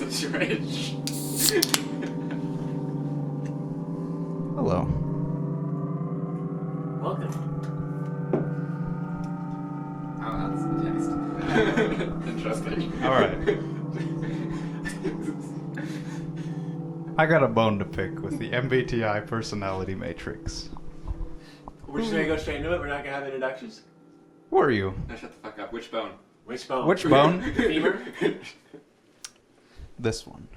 Rich. Hello. Welcome. Oh, that's the taste. Interesting. Alright. I got a bone to pick with the MBTI personality matrix. We're just gonna go straight into it. We're not gonna have introductions. Who are you? No, shut the fuck up. Which bone? Which bone? Which bone? Femur? This one.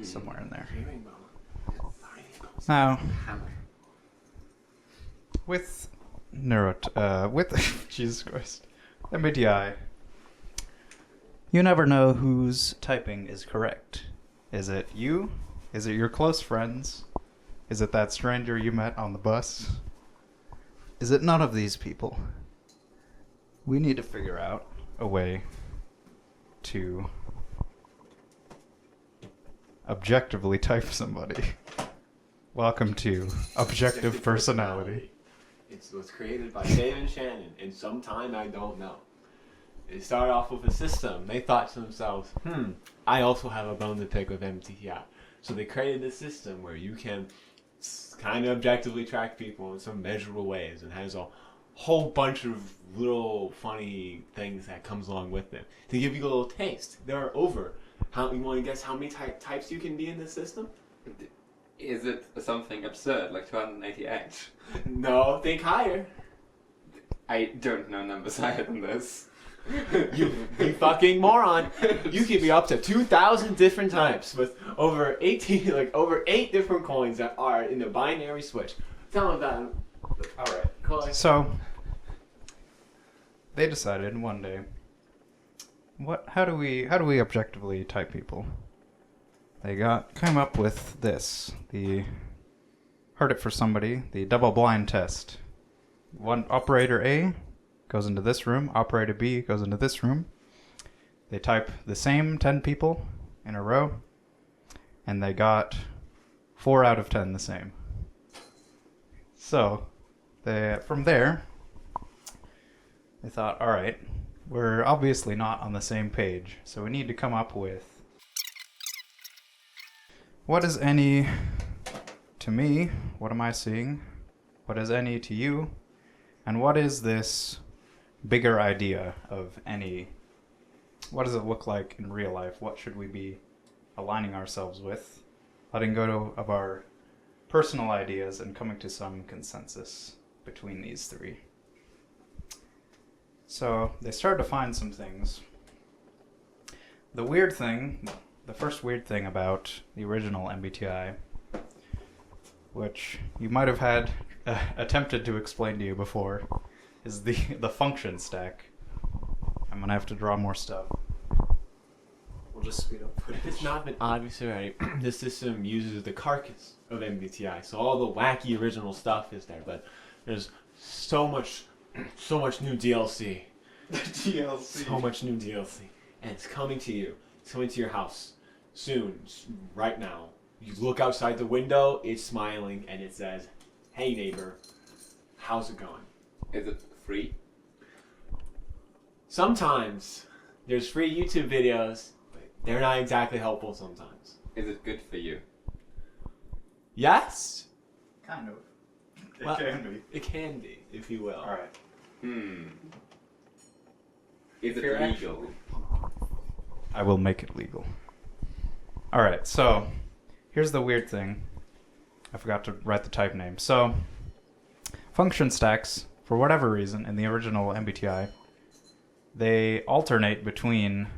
Somewhere in there. Femur bone. Now, Hammer. with with Jesus Christ, MBTI, you never know whose typing is correct. Is it you? Is it your close friends? Is it that stranger you met on the bus? Is it none of these people? We need to figure out a way to objectively type somebody. Welcome to Objective Personality. It was created by Dave and Shannon, and sometime I don't know. It started off with a system. They thought to themselves, I also have a bone to pick with MBTI. So they created this system where you can kind of objectively track people in some measurable ways, and has a whole bunch of little funny things that comes along with it to give you a little taste. There are over. You want to guess how many types you can be in this system? Is it something absurd, like 288? No, think higher. I don't know numbers higher than this. You fucking moron! You can be up to 2,000 different types with over 8 different coins that are in the binary switch. Tell them about it. All right, cool. So, they decided one day, how do we objectively type people? They came up with this. Heard it for somebody, the double blind test. One operator A goes into this room, operator B goes into this room. They type the same 10 people in a row, and they got 4 out of 10 the same. So, from there, they thought, all right, we're obviously not on the same page, so we need to come up with what is any to me, what am I seeing, what is any to you, and what is this bigger idea of any, what does it look like in real life, what should we be aligning ourselves with, letting go of our personal ideas and coming to some consensus between these three. So they started to find some things. The first weird thing about the original MBTI, which you might have had attempted to explain to you before, is the function stack. I'm gonna have to draw more stuff. We'll just speed up footage. If it's not been obvious already, this system uses the carcass of MBTI, so all the wacky original stuff is there, but there's so much new DLC. So much new DLC. And it's coming to you. It's coming to your house. Soon. Right now. You look outside the window, it's smiling, and it says, hey neighbor, how's it going? Is it free? Sometimes there's free YouTube videos, but they're not exactly helpful sometimes. Is it good for you? Yes? Kind of. Well, Can be. It can be, if you will. Alright. Is it You're legal? I will make it legal. Alright, so here's the weird thing. I forgot to write the type name. So, function stacks, for whatever reason, in the original MBTI, they alternate between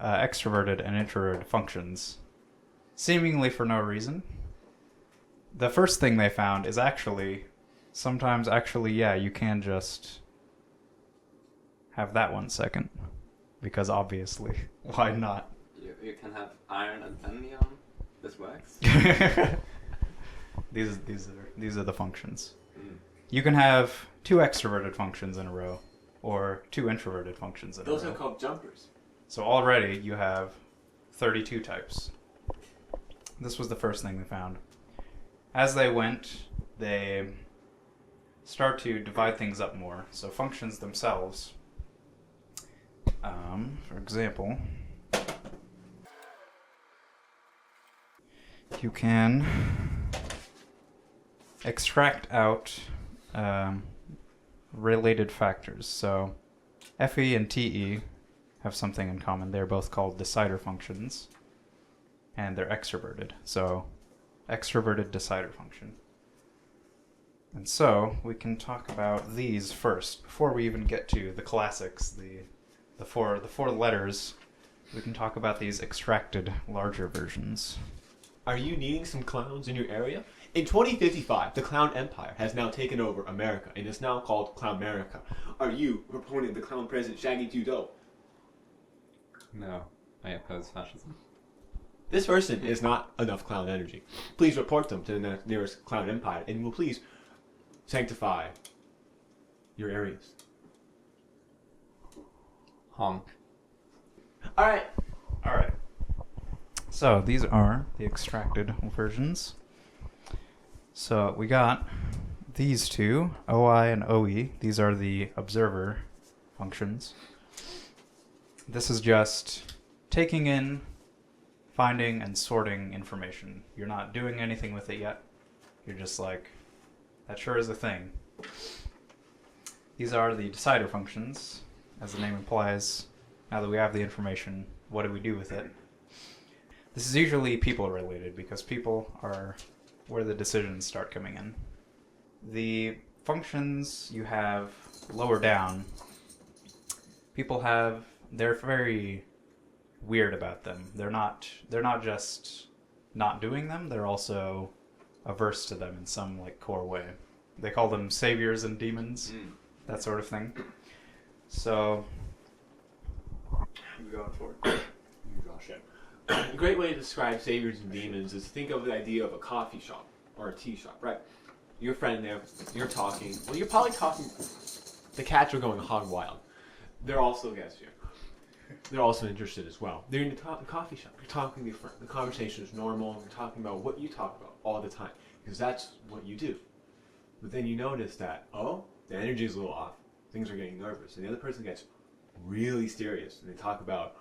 extroverted and introverted functions, seemingly for no reason. The first thing they found is sometimes you can just have that 1 second. Because obviously, why not? You can have iron and neon. This works. These are the functions. You can have 2 extroverted functions in a row, or 2 introverted functions in a row. Those are called jumpers. So already you have 32 types. This was the first thing they found. As they went, they start to divide things up more. So functions themselves, for example, you can extract out related factors. So Fe and Te have something in common. They're both called decider functions, and they're extroverted. So extroverted decider function. And so we can talk about these first before we even get to the classics, the four letters. We can talk about these extracted larger versions. Are you needing some clowns in your area? In 2055, the clown empire has now taken over America and is now called Clownmerica. Are you a proponent of the clown president Shaggy 2 Dope? No, I oppose fascism. This person is not enough clown energy. Please report them to the nearest clown empire and will please sanctify your areas. Honk. Alright. So these are the extracted versions. So we got these two, OI and OE. These are the observer functions. This is just taking in, finding, and sorting information. You're not doing anything with it yet. You're just like, that sure is a thing. These are the decider functions, as the name implies. Now that we have the information, what do we do with it? This is usually people related because people are where the decisions start coming in. The functions you have lower down, they're very weird about them. They're not just not doing them, they're also averse to them in some like core way. They call them saviors and demons, that sort of thing. So I'm going for it. A great way to describe saviors and demons is to think of the idea of a coffee shop or a tea shop, right? Your friend there, you're talking. Well, you're probably talking. The cats are going hog wild. They're also guests here. They're also interested as well. They're in the coffee shop. You're talking to your friend. The conversation is normal. You're talking about what you talk about all the time because that's what you do. But then you notice that, the energy is a little off. Things are getting nervous. And the other person gets really serious. And they talk about,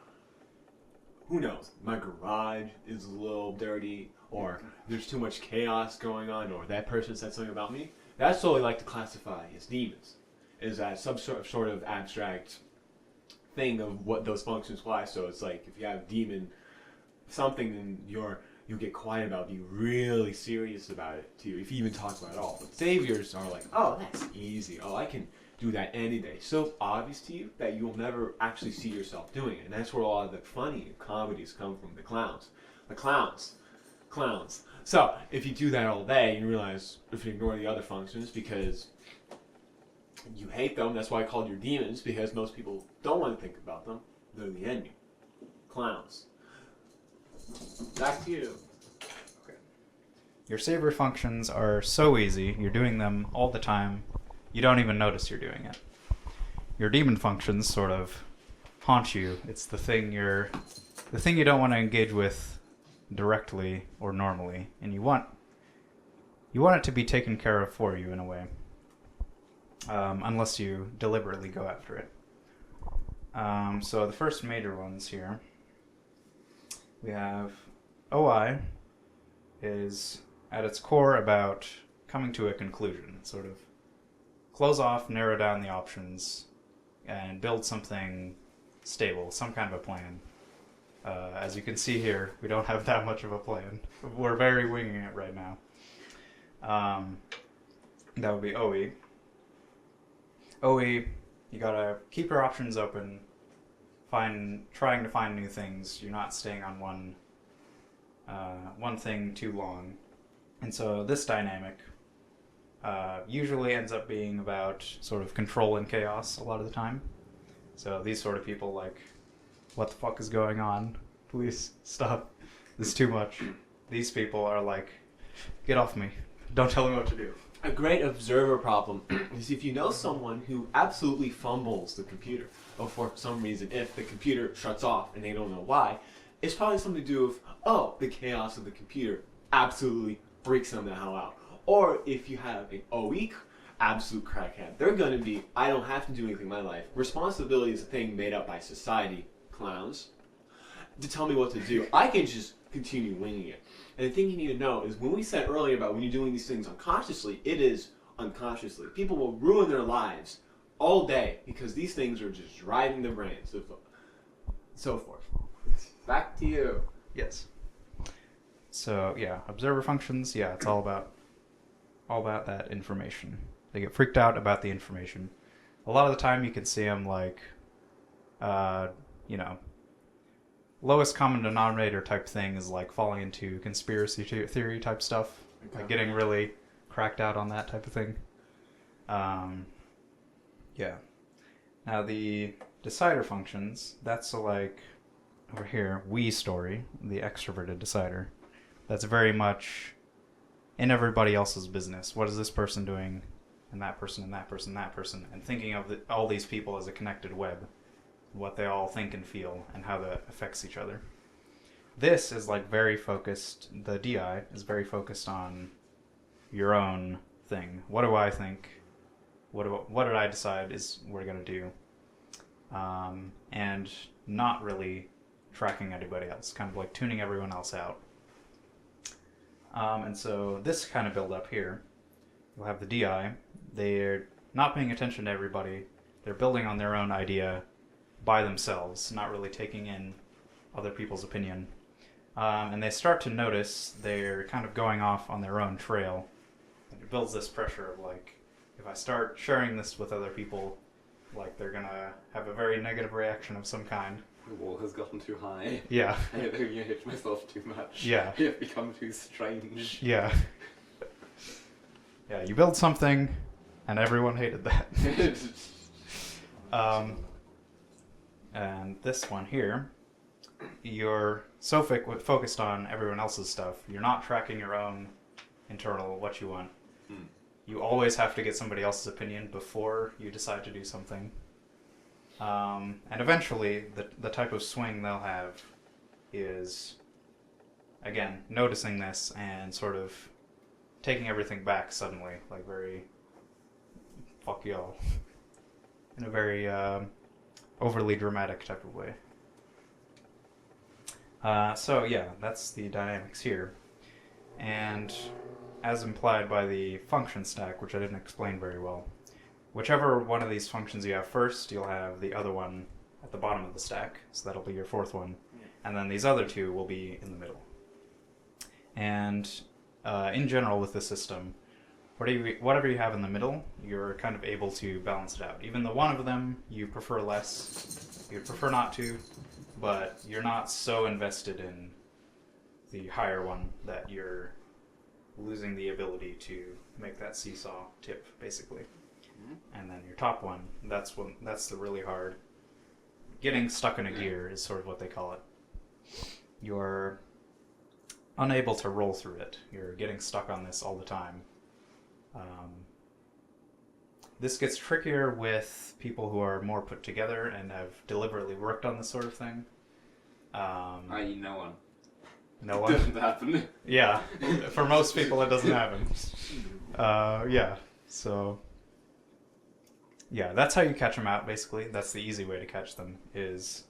who knows, my garage is a little dirty, or there's too much chaos going on, or that person said something about me. That's what we like to classify as demons. Is that some sort of abstract thing of what those functions apply. So it's like if you have demon something, then you get quiet about it, be really serious about it too, if you even talk about it at all. But saviors are like, that's easy. I can do that any day. So obvious to you that you will never actually see yourself doing it. And that's where a lot of the funny comedies come from, the clowns. The clowns. So if you do that all day, you realize if you ignore the other functions because you hate them, that's why I called your demons, because most people don't want to think about them. They're the enemy. Clowns. Back to you. Okay. Your savior functions are so easy. You're doing them all the time. You don't even notice you're doing it. Your demon functions sort of haunt you. It's the thing you don't want to engage with directly or normally, and you want it to be taken care of for you in a way, unless you deliberately go after it. So the first major ones here, we have OI is at its core about coming to a conclusion, sort of close off, narrow down the options, and build something stable, some kind of a plan. As you can see here, we don't have that much of a plan. We're very winging it right now. That would be OE. OE, you gotta keep your options open, trying to find new things. You're not staying on one thing too long. And so this dynamic usually ends up being about sort of control and chaos a lot of the time. So these sort of people like, what the fuck is going on? Please stop. This is too much. These people are like, get off me. Don't tell me what to do. A great observer problem is if you know someone who absolutely fumbles the computer, or for some reason, if the computer shuts off and they don't know why, it's probably something to do with, the chaos of the computer absolutely freaks them the hell out. Or if you have an OE absolute crackhead, they're going to be, I don't have to do anything in my life. Responsibility is a thing made up by society, clowns, to tell me what to do. I can just continue winging it. And the thing you need to know is when we said earlier about when you're doing these things unconsciously, it is unconsciously. People will ruin their lives all day because these things are just driving the brain, so forth. Back to you. Yes. So yeah, observer functions. Yeah, it's all about that information. They get freaked out about the information. A lot of the time, you can see them like, lowest common denominator type thing is like falling into conspiracy theory type stuff, like getting really cracked out on that type of thing. Yeah. Now the decider functions, that's like over here, we story, the extroverted decider. That's very much in everybody else's business. What is this person doing? And that person, and that person, and that person. And thinking of all these people as a connected web. What they all think and feel, and how that affects each other. This is like very focused, the DI is very focused on your own thing. What do I think? What did I decide is we're going to do? And not really tracking anybody else, kind of like tuning everyone else out. And so this kind of build up here, you'll have the DI. They're not paying attention to everybody. They're building on their own idea by themselves, not really taking in other people's opinion. And they start to notice they're kind of going off on their own trail. And it builds this pressure of like, if I start sharing this with other people, like they're gonna have a very negative reaction of some kind. The wall has gotten too high. Yeah. I have hit myself too much. Yeah. I have become too strange. Yeah. Yeah, you build something, and everyone hated that. And this one here, you're so focused on everyone else's stuff, you're not tracking your own internal what you want. You always have to get somebody else's opinion before you decide to do something. And eventually, the type of swing they'll have is, again, noticing this and sort of taking everything back suddenly, like very, fuck y'all, in a very overly dramatic type of way. So yeah, that's the dynamics here. And as implied by the function stack, which I didn't explain very well, whichever one of these functions you have first, you'll have the other one at the bottom of the stack, so that'll be your fourth one. And then these other two will be in the middle. And in general with the system, whatever you have in the middle, you're kind of able to balance it out. Even though one of them you prefer less, you prefer not to, but you're not so invested in the higher one that you're losing the ability to make that seesaw tip, basically. And then your top one, that's the really hard. Getting stuck in a gear is sort of what they call it. You're unable to roll through it. You're getting stuck on this all the time. This gets trickier with people who are more put together and have deliberately worked on this sort of thing. I.e. no one. No one? Doesn't happen. Yeah. For most people it doesn't happen. Yeah. So... yeah, that's how you catch them out, basically. That's the easy way to catch them, is...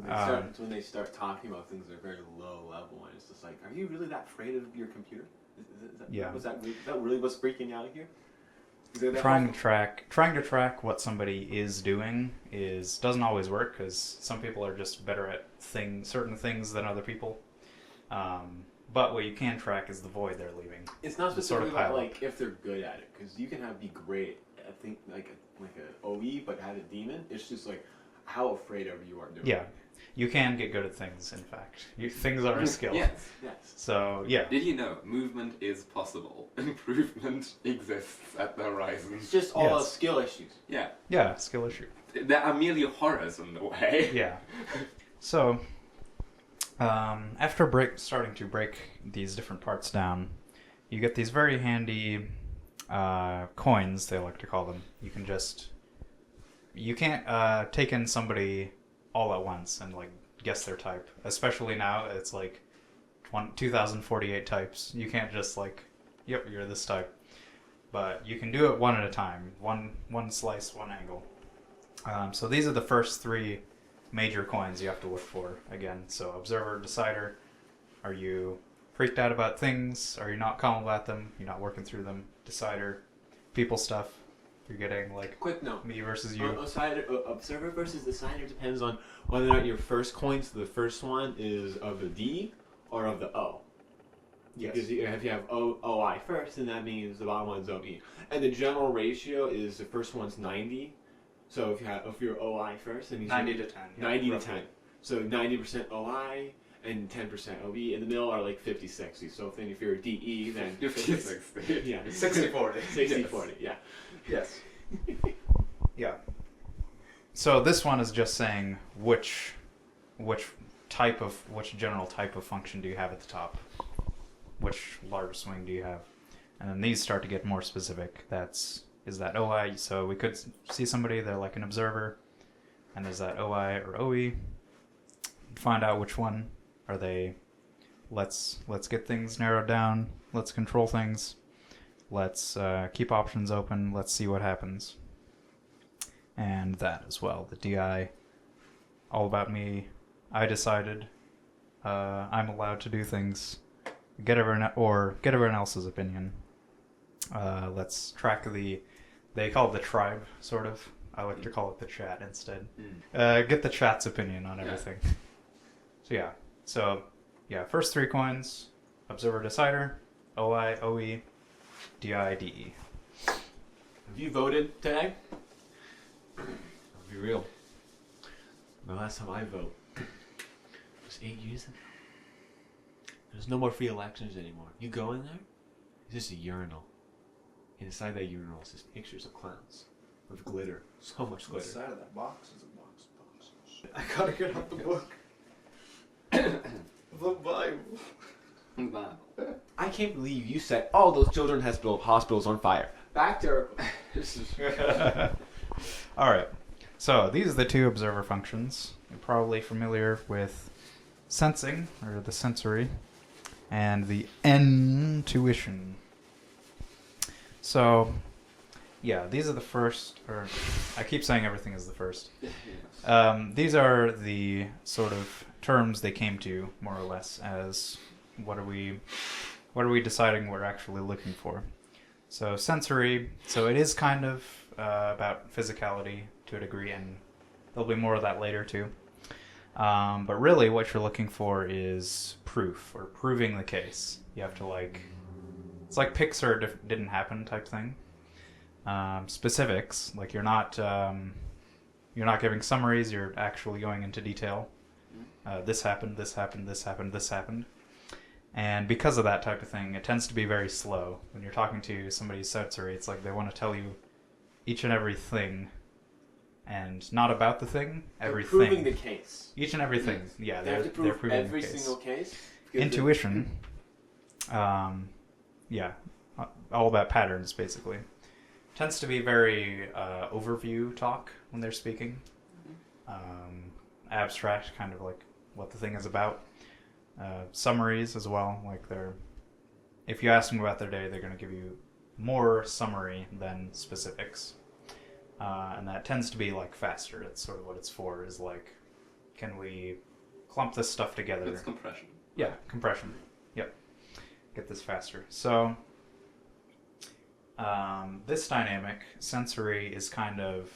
It's when they start talking about things at a very low level, and it's just like, are you really that afraid of your computer? Is that really what's freaking you out here? Trying to track what somebody is doing doesn't always work, because some people are just better at certain things than other people. But what you can track is the void they're leaving. It's not specifically about like if they're good at it, because you can be great. I think like a OE, but have a demon. It's just like how afraid of you are doing. Yeah, you can get good at things. In fact, things are a skill. Yes. So yeah. Did you know movement is possible? Improvement exists at the horizon. It's just all skill issues. Yeah. Yeah, skill issue. There are merely horrors in the way. Yeah. So, after starting to break these different parts down, you get these very handy coins, they like to call them. You can't take in somebody all at once and like guess their type. Especially now, it's like 2048 types. You can't just like, yep, you're this type. But you can do it one at a time, one slice, one angle. So these are the first three major coins you have to look for again. So observer, decider, Are you freaked out about things? Are you not calm about them? You're not working through them? Decider, people stuff. You're getting like Quick note. me versus you. Observer versus decider depends on whether or not your first coin, so the first one is of the D or of the O. Yes. Because if you have OI first, then that means the bottom one's OE. And the general ratio is the first one's 90. So if you're OI first, that means 90 to 10. 90 to 10. So 90% OI and 10% OB. In the middle are like 50-60. So then if you're a DE, then 50-60. yeah, 60-40. 60-40. Yeah. Yes. Yeah. So this one is just saying which general type of function do you have at the top? Which large swing do you have? And then these start to get more specific. Is that OI? So we could see somebody, they're like an observer, and is that OI or OE? Find out which one are they. Let's get things narrowed down. Let's control things. Let's keep options open. Let's see what happens. And that as well. The DI, all about me. I decided. I'm allowed to do things. Get everyone else's opinion. Let's track they call it the tribe, sort of. I like to call it the chat instead. Get the chat's opinion on everything. So yeah, first 3 coins, observer decider, OI, OE, DI, DE. Have you voted today? I'll be real. The last time I voted was 8 years ago. There's no more free elections anymore. You go in there, it's just a urinal. Inside that urinal is just pictures of clowns with glitter. So much glitter. Inside of that box is a box of boxes. I gotta get out the book. The Bible. I can't believe you said all those children hospitals on fire. Back to All right. So these are the 2 observer functions. You're probably familiar with sensing, or the sensory, and the intuition. So, yeah, these are the first, or I keep saying everything is the first. These are the sort of terms they came to, more or less, as what are we deciding we're actually looking for. So sensory, so it is kind of about physicality to a degree, and there'll be more of that later too. But really what you're looking for is proof, or proving the case. You have to it's like pics or didn't happen type thing. Specifics, like you're not giving summaries, you're actually going into detail. This happened, this happened, this happened, this happened. And because of that type of thing, it tends to be very slow. When you're talking to somebody sensory, it's like they want to tell you each and every thing, and not about the thing, everything. They're proving the case. Each and everything. Yeah, they're proving every the case. single case. Intuition, yeah, all about patterns, basically. Tends to be very overview talk when they're speaking. Abstract, kind of like what the thing is about. Summaries as well, like if you ask them about their day, they're going to give you more summary than specifics. And that tends to be like faster. It's sort of what it's for, is like, can we clump this stuff together? It's compression. Yeah, compression. Yep. Get this faster. So, this dynamic, sensory, is kind of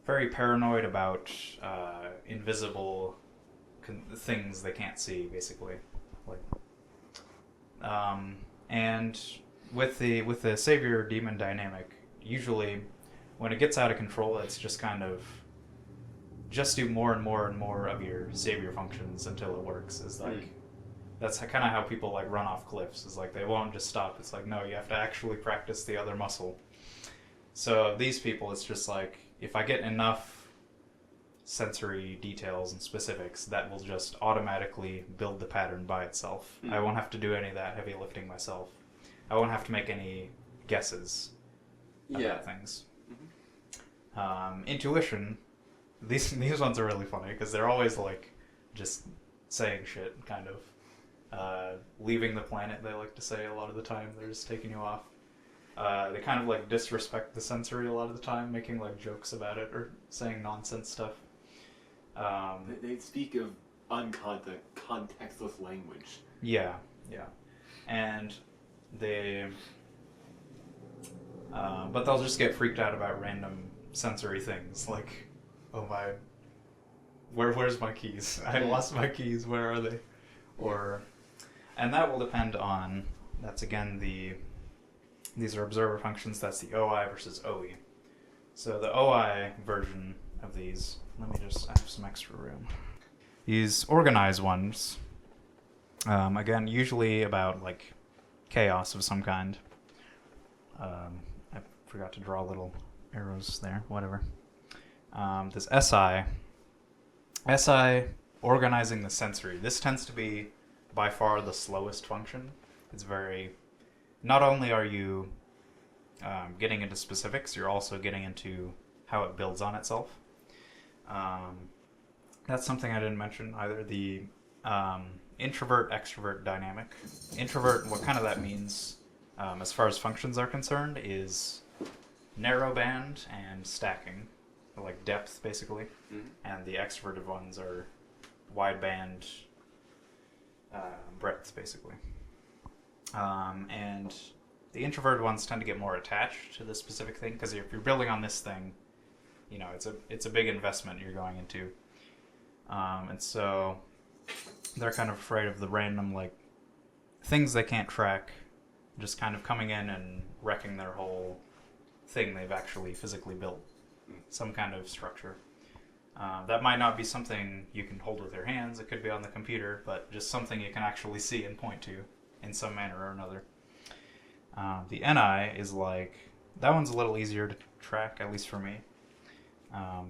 very paranoid about invisible things they can't see, basically. And with the savior demon dynamic, usually when it gets out of control, it's just kind of do more and more and more of your savior functions until it works. Is like that's kind of how people run off cliffs. Is like they won't just stop. It's like, no, you have to actually practice the other muscle. So these people, it's just like, if I get enough sensory details and specifics, that will just automatically build the pattern by itself. I won't have to do any of that heavy lifting myself. I won't have to make any guesses about things. Intuition, these ones are really funny because they're always just saying shit, kind of leaving the planet. They like to say a lot of the time. They're just taking you off. They kind of disrespect the sensory a lot of the time, making jokes about it or saying nonsense stuff. They speak of contextless language. Yeah, yeah. And they, but they'll just get freaked out about random sensory things like, oh my, where's my keys? I lost my keys. Where are they? And that will depend on. That's again these are observer functions. That's the OI versus OE. So the OI version of these. Let me just. I have some extra room. These organized ones. Again, usually about like chaos of some kind. I forgot to draw little arrows there. Whatever. This SI, organizing the sensory. This tends to be by far the slowest function. It's very. Not only are you getting into specifics, you're also getting into how it builds on itself. That's something I didn't mention either. The introvert-extrovert dynamic. Introvert, what kind of that means, as far as functions are concerned, is narrowband and stacking, like depth, basically. Mm-hmm. And the extroverted ones are wideband, breadth, basically. And the introverted ones tend to get more attached to the specific thing, because if you're building on this thing, you know, it's a big investment you're going into. And so they're kind of afraid of the random, like, things they can't track just kind of coming in and wrecking their whole thing they've actually physically built. Some kind of structure. That might not be something you can hold with your hands. It could be on the computer, but just something you can actually see and point to in some manner or another. The NI is like, that one's a little easier to track, at least for me.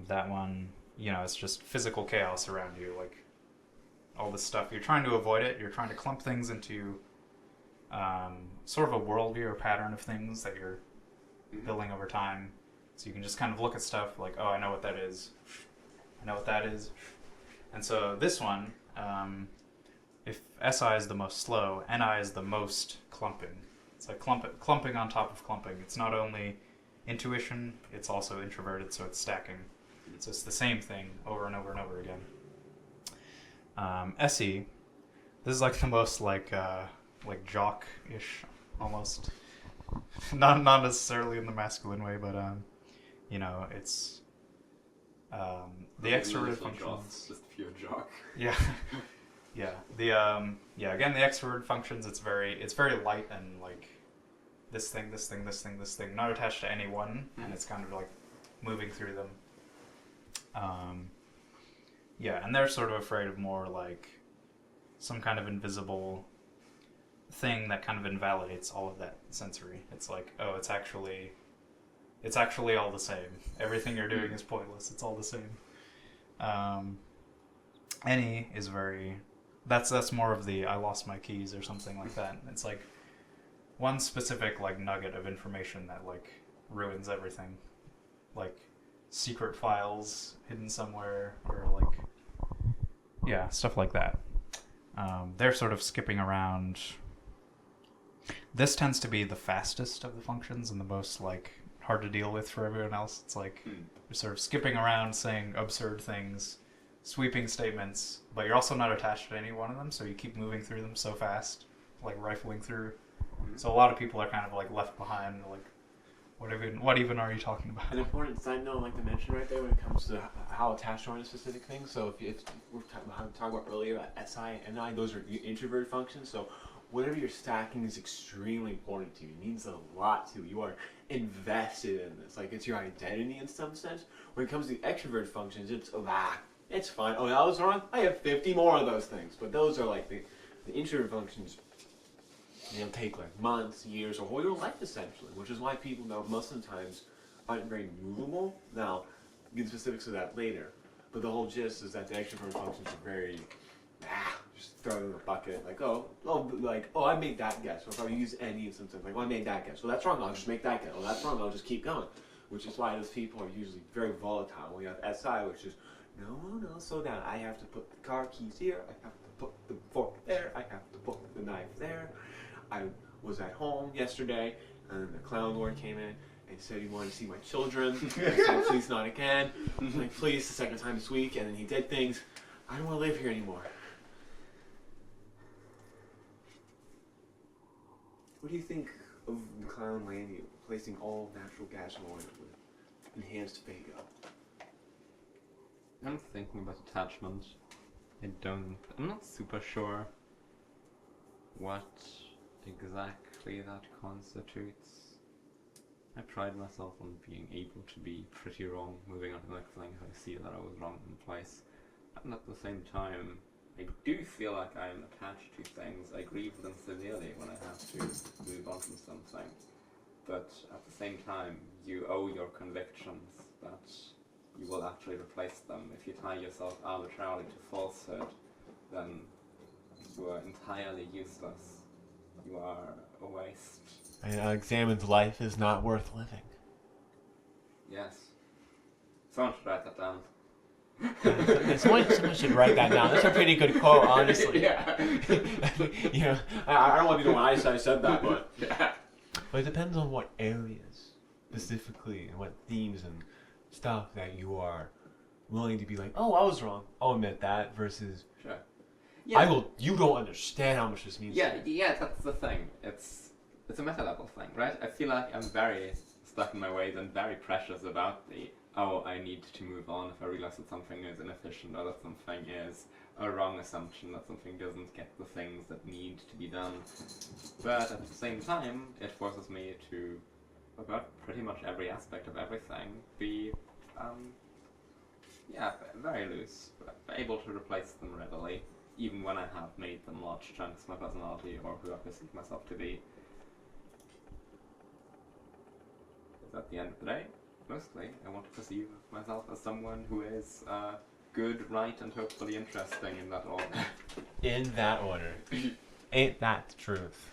That one, you know, it's just physical chaos around you, like all this stuff. You're trying to avoid it. You're trying to clump things into sort of a worldview or pattern of things that you're building over time. So you can just kind of look at stuff like, oh, I know what that is. I know what that is. And so this one, if SI is the most slow, NI is the most clumping. It's like clumping on top of clumping. It's not only intuition, it's also introverted, so it's stacking. So it's the same thing over and over and over again. SE, this is like the most like jock-ish almost. Not necessarily in the masculine way, but you know, it's the extroverted functions. Just pure jock. Yeah, yeah. The again, the extroverted functions. It's very light and like this thing, not attached to any one, and it's kind of like moving through them. Yeah, and they're sort of afraid of more like some kind of invisible thing that kind of invalidates all of that sensory. It's like, oh, it's actually all the same. Everything you're doing is pointless. It's all the same. Any is very. That's more of the I lost my keys or something like that. It's like one specific like nugget of information that like ruins everything, like secret files hidden somewhere or like stuff like that. They're sort of skipping around. This tends to be the fastest of the functions and the most like hard to deal with for everyone else. It's like you're sort of skipping around saying absurd things, sweeping statements, but you're also not attached to any one of them, so you keep moving through them so fast, like rifling through. So a lot of people are kind of like left behind, like what even are you talking about? An important side note I'd like to mention right there when it comes to how attached you are to specific things. So if we're talking about earlier about SI and NI, those are introverted functions. So whatever you're stacking is extremely important to you. It means a lot to you. You are invested in this. Like, it's your identity in some sense. When it comes to the extrovert functions, it's it's fine. Oh, that was wrong? I have 50 more of those things. But those are like the introvert functions. They'll take like months, years, or whole your life essentially, which is why people now most of the times aren't very movable. Now, I'll get specifics of that later. But the whole gist is that the extrovert functions are very just throw it in the bucket, like, I made that guess. Or if I use any instance, like, I made that guess. Well, that's wrong, I'll just make that guess. Well, that's wrong, I'll just keep going. Which is why those people are usually very volatile. We have SI, which is, no, slow down. I have to put the car keys here, I have to put the fork there, I have to put the knife there. I was at home yesterday, and the clown lord came in and said he wanted to see my children. I said, please not again. I'm like, please, the second time this week. And then he did things. I don't want to live here anymore. What do you think of the clown lady replacing all natural gas and oil with enhanced Fago? I'm thinking about attachment. I'm not super sure what exactly that constitutes. I pride myself on being able to be pretty wrong, moving on to the next thing if I see that I was wrong in place. And at the same time, I do feel like I'm attached to things. I grieve them severely when I have to move on from something. But at the same time, you owe your convictions that you will actually replace them. If you tie yourself arbitrarily to falsehood, then you are entirely useless. You are a waste. And Alexamen's life is not worth living. Yes. Someone should write that down. Someone should write that down. That's a pretty good quote, honestly. Yeah. You know, I don't want to be the one I said that, but Yeah. but it depends on what areas specifically and what themes and stuff that you are willing to be like, oh, I was wrong. I'll admit that. Versus, Sure. Yeah. I will. You don't understand how much this means. Yeah, to me. yeah, that's the thing. It's a meta level thing, right? I feel like I'm very stuck in my ways and very precious about the I need to move on if I realize that something is inefficient or that something is a wrong assumption, that something doesn't get the things that need to be done. But at the same time, it forces me to, about pretty much every aspect of everything, be very loose, able to replace them readily, even when I have made them large chunks of my personality or who I perceive myself to be. Because at the end of the day, mostly, I want to perceive myself as someone who is good, right, and hopefully interesting in that order. In that order. Ain't that the truth?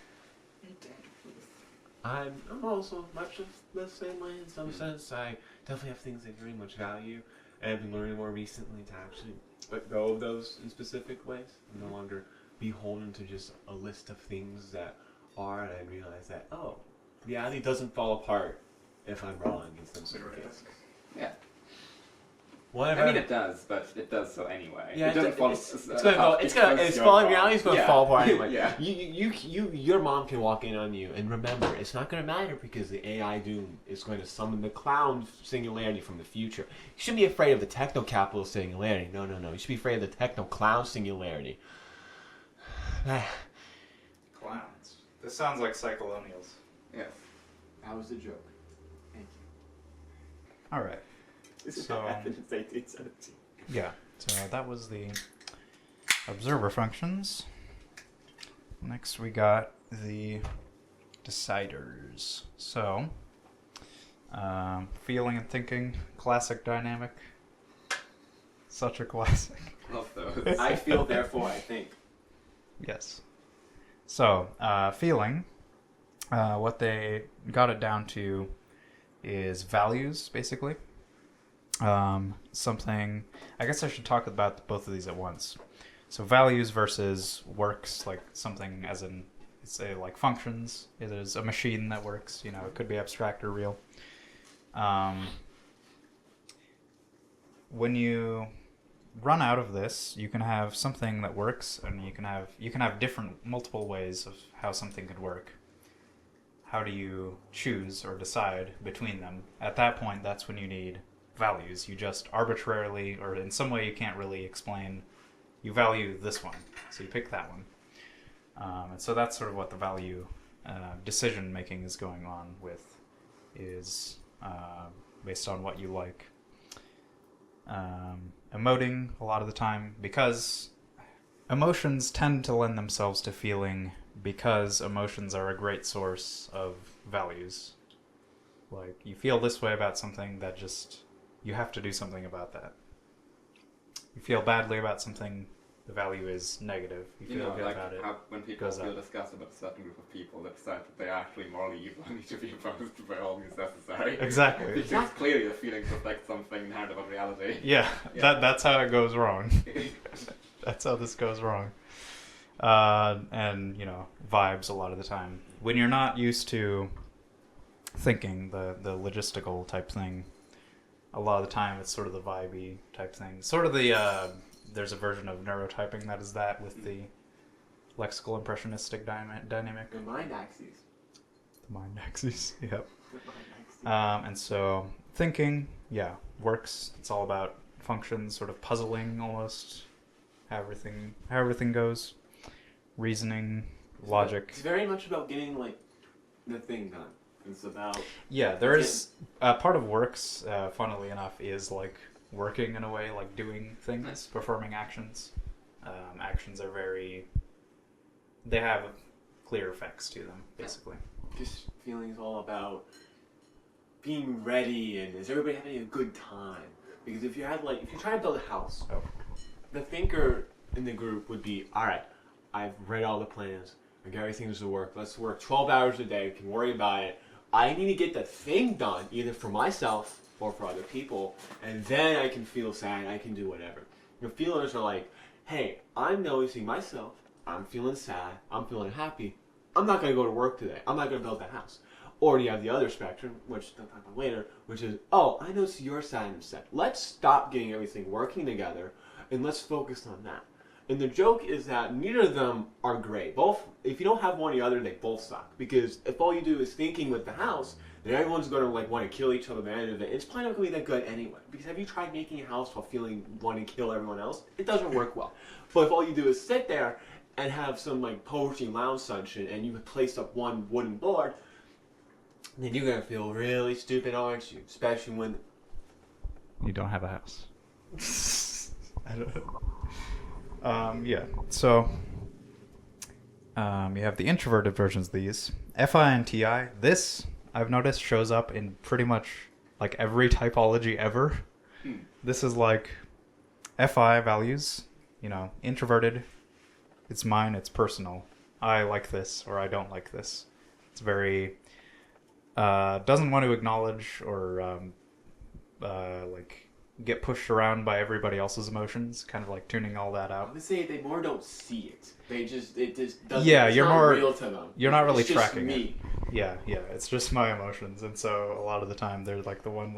I'm also much of the same way in some sense. I definitely have things I very much value, and I've been learning more recently to actually let go of those in specific ways. I'm no longer beholden to just a list of things that are, and I realize that, oh, reality doesn't fall apart if I'm wrong in some sort of case. Yeah. Whatever. I mean, it does, but it does so anyway. Yeah, it doesn't fall. It's falling. Reality's going to fall apart anyway. Yeah. Your mom can walk in on you, and remember, it's not going to matter because the AI doom is going to summon the clown singularity from the future. You shouldn't be afraid of the techno-capitalist singularity. No. You should be afraid of the techno-clown singularity. Clowns. This sounds like Psycholonials. Yes. That was the joke. Thank you. All right. This is So- what happened in 1817. Yeah. So that was the observer functions. Next we got the deciders. So, feeling and thinking, classic dynamic. Such a classic. Love those. I feel, therefore I think. Yes. So, feeling, what they got it down to is values, basically. Something, I guess I should talk about both of these at once. So values versus works, like something as in, say, like functions. It is a machine that works, you know, it could be abstract or real. When you run out of this, you can have something that works, and you can have different, multiple ways of how something could work. How do you choose or decide between them? At that point, that's when you need values. You just arbitrarily, or in some way you can't really explain, you value this one, so you pick that one. And so that's sort of what the value decision making is going on with, is based on what you like. Emoting a lot of the time, because emotions tend to lend themselves to feeling, because emotions are a great source of values. Like, you feel this way about something, that just, you have to do something about that. You feel badly about something, the value is negative. You feel good like about it. how when people goes feel up. disgust about a certain group of people, they decide that they are actually morally evil and need to be opposed by all means necessary. Exactly. Because clearly the feelings reflect something inherent about reality. Yeah, Yeah. that's how it goes wrong. That's how this goes wrong. And, you know, vibes a lot of the time. When you're not used to thinking, the logistical type thing, a lot of the time it's sort of the vibey type thing. Sort of the, there's a version of neurotyping that is that, with the lexical impressionistic dynamic. The mind axes. mind axes. Yep. And so thinking, yeah, works. It's all about functions, sort of puzzling almost how everything goes. Reasoning, logic. It's very much about getting like the thing done. It's about there is part of works, funnily enough, is like working in a way, like doing things, Nice. performing actions. Actions are they have clear effects to them, basically. just feeling is all about being ready and is everybody having a good time? Because if you try to build a house, the thinker in the group would be, all right, I've read all the plans. I got everything to work. Let's work 12 hours a day. We can worry about it. I need to get the thing done, either for myself or for other people, and then I can feel sad. I can do whatever. The feelers are like, hey, I'm noticing myself. I'm feeling sad. I'm feeling happy. I'm not going to go to work today. I'm not going to build that house. Or you have the other spectrum, which I'll talk about later, which is, oh, I notice you're sad and upset. Let's stop getting everything working together, and let's focus on that. And the joke is that neither of them are great. Both, if you don't have one or the other, they both suck. Because if all you do is thinking with the house, then everyone's going to want to kill each other at the end of it. It's probably not going to be that good anyway. Because have you tried making a house while wanting to kill everyone else? It doesn't work well. But if all you do is sit there and have some poetry lounge session and you place up one wooden board, then you're going to feel really stupid, aren't you? Especially when You don't have a house. I don't know. So you have the introverted versions of these. FI and TI, this, I've noticed, shows up in pretty much every typology ever. This is FI values, introverted, it's mine, it's personal. I like this or I don't like this. It's very, doesn't want to acknowledge or get pushed around by everybody else's emotions, kind of tuning all that out. I would say they more don't see it. It just doesn't. Yeah, it's you're not more real to them. You're not really it's just tracking me. it. Yeah, it's just my emotions, and so a lot of the time they're the one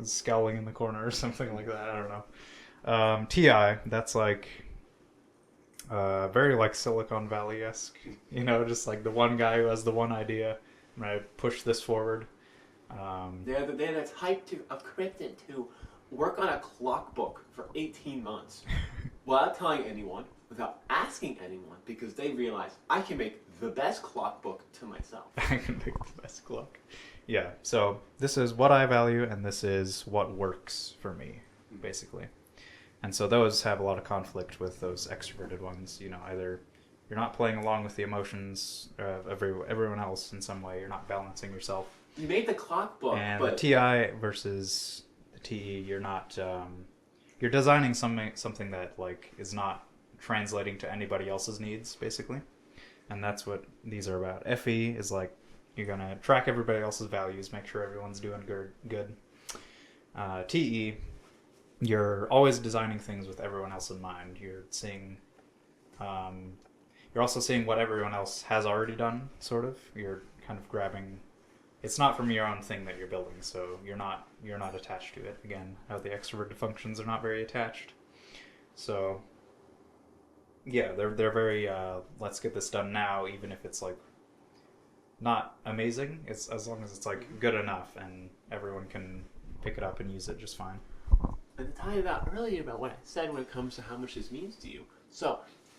scowling in the corner or something like that. I don't know. TI, that's very Silicon Valley-esque. Just the one guy who has the one idea. I'm gonna push this forward. They're the type of cryptid to work on a clock book for 18 months without telling anyone, without asking anyone, because they realize I can make the best clock book to myself. I can make the best clock. Yeah, so this is what I value, and this is what works for me, basically. And so those have a lot of conflict with those extroverted ones. Either you're not playing along with the emotions of everyone else in some way, you're not balancing yourself. You made the clock book, and but the TI versus the TE, you're not. You're designing something that is not translating to anybody else's needs, basically, and that's what these are about. FE is you're gonna track everybody else's values, make sure everyone's doing good. TE, you're always designing things with everyone else in mind. You're seeing. You're also seeing what everyone else has already done. Sort of. You're kind of grabbing. It's not from your own thing that you're building, so you're not attached to it. Again, how the extroverted functions are not very attached. So yeah, they're very let's get this done now, even if it's not amazing. It's as long as it's good enough and everyone can pick it up and use it just fine. And to talk about earlier about what I said when it comes to how much this means to you. So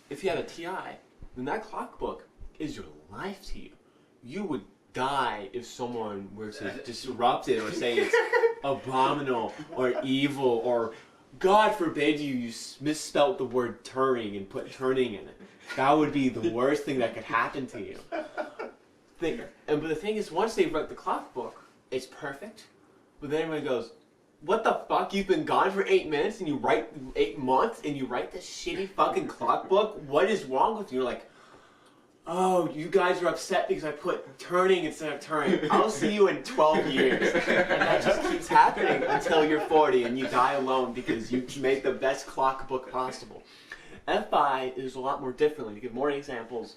if you have a TI, then that clock book is your life to you. You would die if someone were to disrupt it or say it's abominable or evil or God forbid you misspelt the word turning and put turning in it. That would be the worst thing that could happen to you. But the thing is, once they write the clock book, it's perfect. But then everyone goes, what the fuck? You've been gone for 8 minutes and you write 8 months and you write this shitty fucking clock book? What is wrong with you? You're oh, you guys are upset because I put turning instead of turning. I'll see you in 12 years. And that just keeps happening until you're 40 and you die alone because you made the best clock book possible. FI is a lot more differently. To give more examples,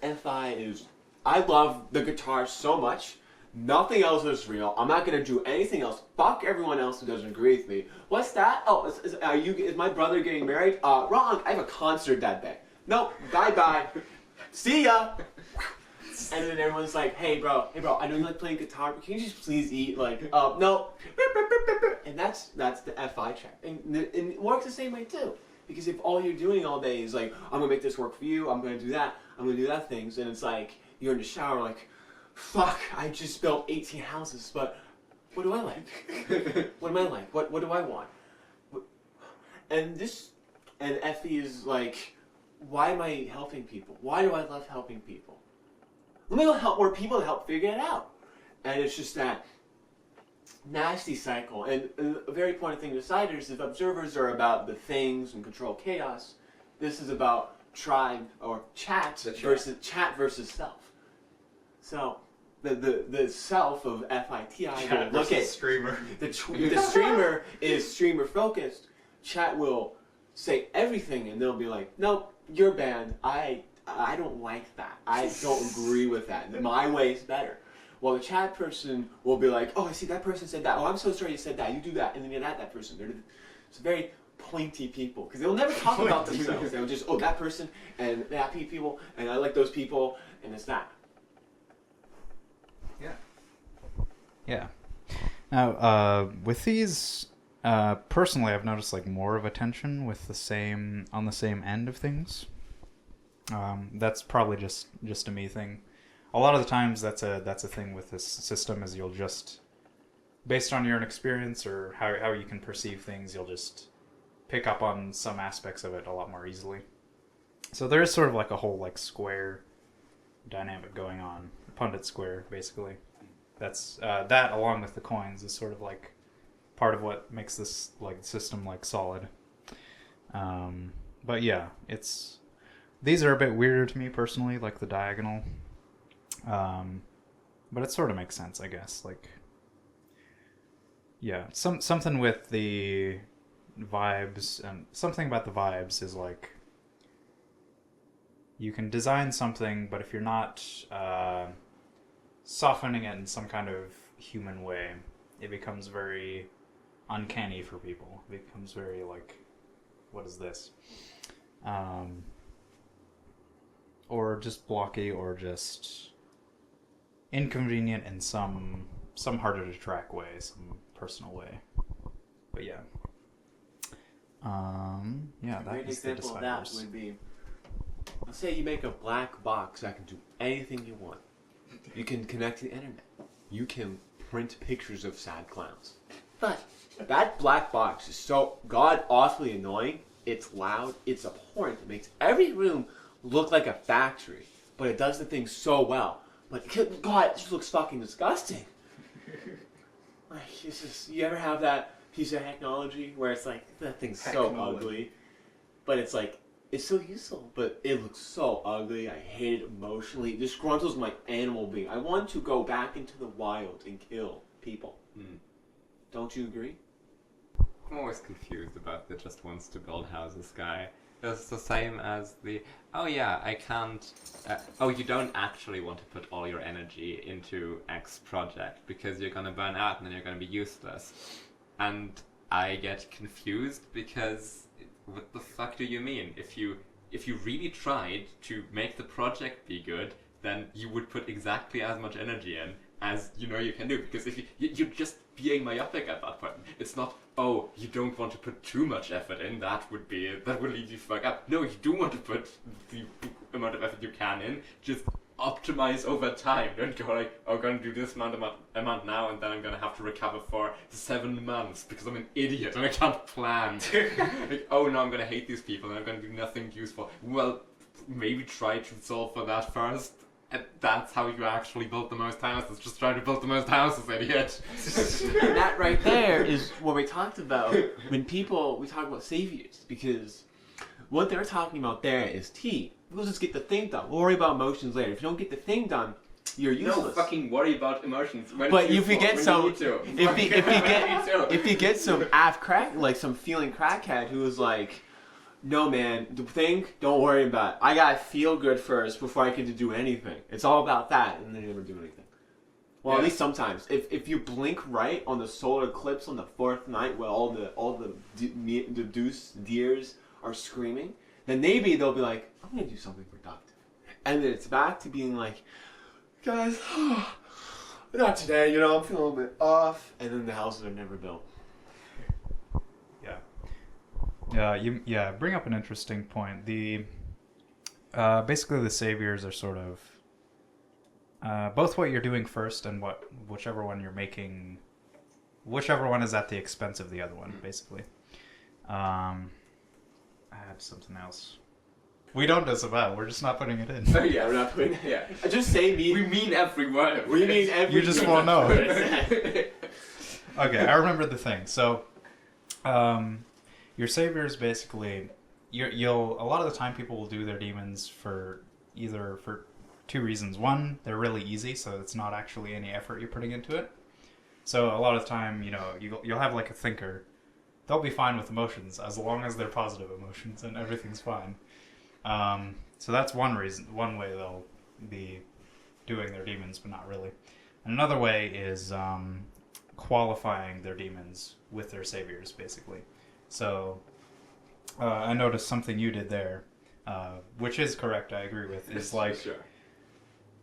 FI is, I love the guitar so much. Nothing else is real. I'm not going to do anything else. Fuck everyone else who doesn't agree with me. What's that? Oh, is my brother getting married? Wrong. I have a concert that day. Nope. Bye-bye. See ya! And then everyone's like, hey bro, I know you like playing guitar, but can you just please eat? Like, no. And that's the FI track. And it works the same way too. Because if all you're doing all day is like, I'm gonna make this work for you, I'm gonna do that, I'm gonna do that things, and it's like, you're in the shower like, fuck, I just built 18 houses, but what do I like? What am I like? What do I want? And Effie is like, why am I helping people? Why do I love helping people? Let me go help more people to help figure it out. And it's just that nasty cycle. And a very important thing to decide is if observers are about the things and control chaos, this is about tribe or chat versus self. So the self of FITI will look at streamer. The streamer is streamer focused. Chat will say everything and they'll be like, nope, you're banned. I don't like that. I don't agree with that. My way is better. Well, the chat person will be like, oh, I see that person said that. Oh, I'm so sorry you said that. You do that. And then you're that person. It's very pointy people. Because they'll never talk about themselves. They'll just, oh, that person and that people. And I like those people. And it's that. Yeah. Yeah. Now, with these, personally, I've noticed like more of a tension with on the same end of things. That's probably just a me thing. A lot of the times, that's a thing with this system is you'll just, based on your own experience or how you can perceive things, you'll just pick up on some aspects of it a lot more easily. So there is sort of like a whole like square dynamic going on, pundit square basically. That's that along with the coins is sort of like part of what makes this like system like solid. But yeah, these are a bit weirder to me personally, like the diagonal. But it sort of makes sense, I guess. Like, yeah, something with the vibes and something about the vibes is like you can design something, but if you're not softening it in some kind of human way, it becomes very uncanny for people. It becomes very like, what is this? Or just blocky, or just inconvenient in some harder to track way, some personal way. But yeah. Yeah, A that great is the example of that deciders. would be, let's say you make a black box that can do anything you want. You can connect to the internet. You can print pictures of sad clowns. But that black box is so god-awfully annoying. It's loud. It's abhorrent. It makes every room look like a factory. But it does the thing so well. But God, it just looks fucking disgusting. Like, it's just, you ever have that piece of technology where it's like, that thing's so ugly, but it's like, it's so useful, but it looks so ugly. I hate it emotionally. It disgruntles my animal being. I want to go back into the wild and kill people. Don't you agree? I'm always confused about the just wants to build houses guy. It's the same as the, oh yeah, I can't, oh, you don't actually want to put all your energy into X project because you're gonna burn out and then you're gonna be useless. And I get confused because, what the fuck do you mean? If you really tried to make the project be good, then you would put exactly as much energy in as you know you can do. Because if you're just being myopic at that point. It's not, oh, you don't want to put too much effort in, that would lead you to fuck up. No, you do want to put the amount of effort you can in, just optimize over time. Don't go like, oh, I'm going to do this amount now and then I'm going to have to recover for 7 months because I'm an idiot and I can't plan. Like, oh no, I'm going to hate these people and I'm going to do nothing useful. Well, maybe try to solve for that first. And that's how you actually build the most houses. Just try to build the most houses, idiot. And that right there is what we talked about when we talk about saviors. Because what they're talking about there is we'll just get the thing done. We'll worry about emotions later. If you don't get the thing done, you're useless. No fucking worry about emotions. But if you get some, if you get some some feeling crackhead who is like, no man, the thing, don't worry about it. I gotta feel good first before I can do anything. It's all about that, and then you never do anything. Well, at least sometimes. If you blink right on the solar eclipse on the 4th night, where all the deers are screaming, then maybe they'll be like, I'm gonna do something productive, and then it's back to being like, guys, not today, you know, I'm feeling a little bit off. And then the houses are never built. You bring up an interesting point. The basically the saviors are sort of both what you're doing first and whichever one you're making, whichever one is at the expense of the other one, basically. I had something else. We don't disavow. We're just not putting it in. Oh yeah, we're not putting it. Yeah, just say me. We mean every word of it. We mean every. You just won't know. Okay, Okay, I remember the thing. So, your saviors basically, you'll a lot of the time people will do their demons for two reasons. One, they're really easy, so it's not actually any effort you're putting into it. So a lot of the time, you know, you'll have like a thinker. They'll be fine with emotions as long as they're positive emotions and everything's fine. So that's one way they'll be doing their demons, but not really. And another way is qualifying their demons with their saviors, basically. So I noticed something you did there, which is correct, I agree with, is like Sure.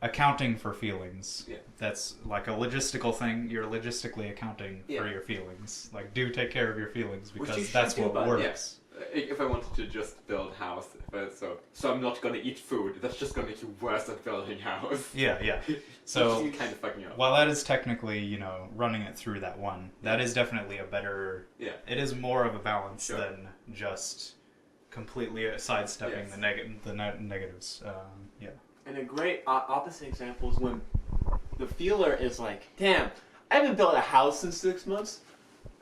accounting for feelings. Yeah. That's like a logistical thing. You're logistically accounting for your feelings. Like, do take care of your feelings because that's what works. If I wanted to just build a house, so I'm not gonna eat food. That's just gonna make you worse at building a house. Yeah. So you kind of fucking up. while that is technically, you know, running it through that one, that is definitely a better. Yeah. It is more of a balance Sure. than just completely sidestepping Yes. the negatives. Yeah. And a great opposite example is when the feeler is like, damn, I haven't built a house in 6 months.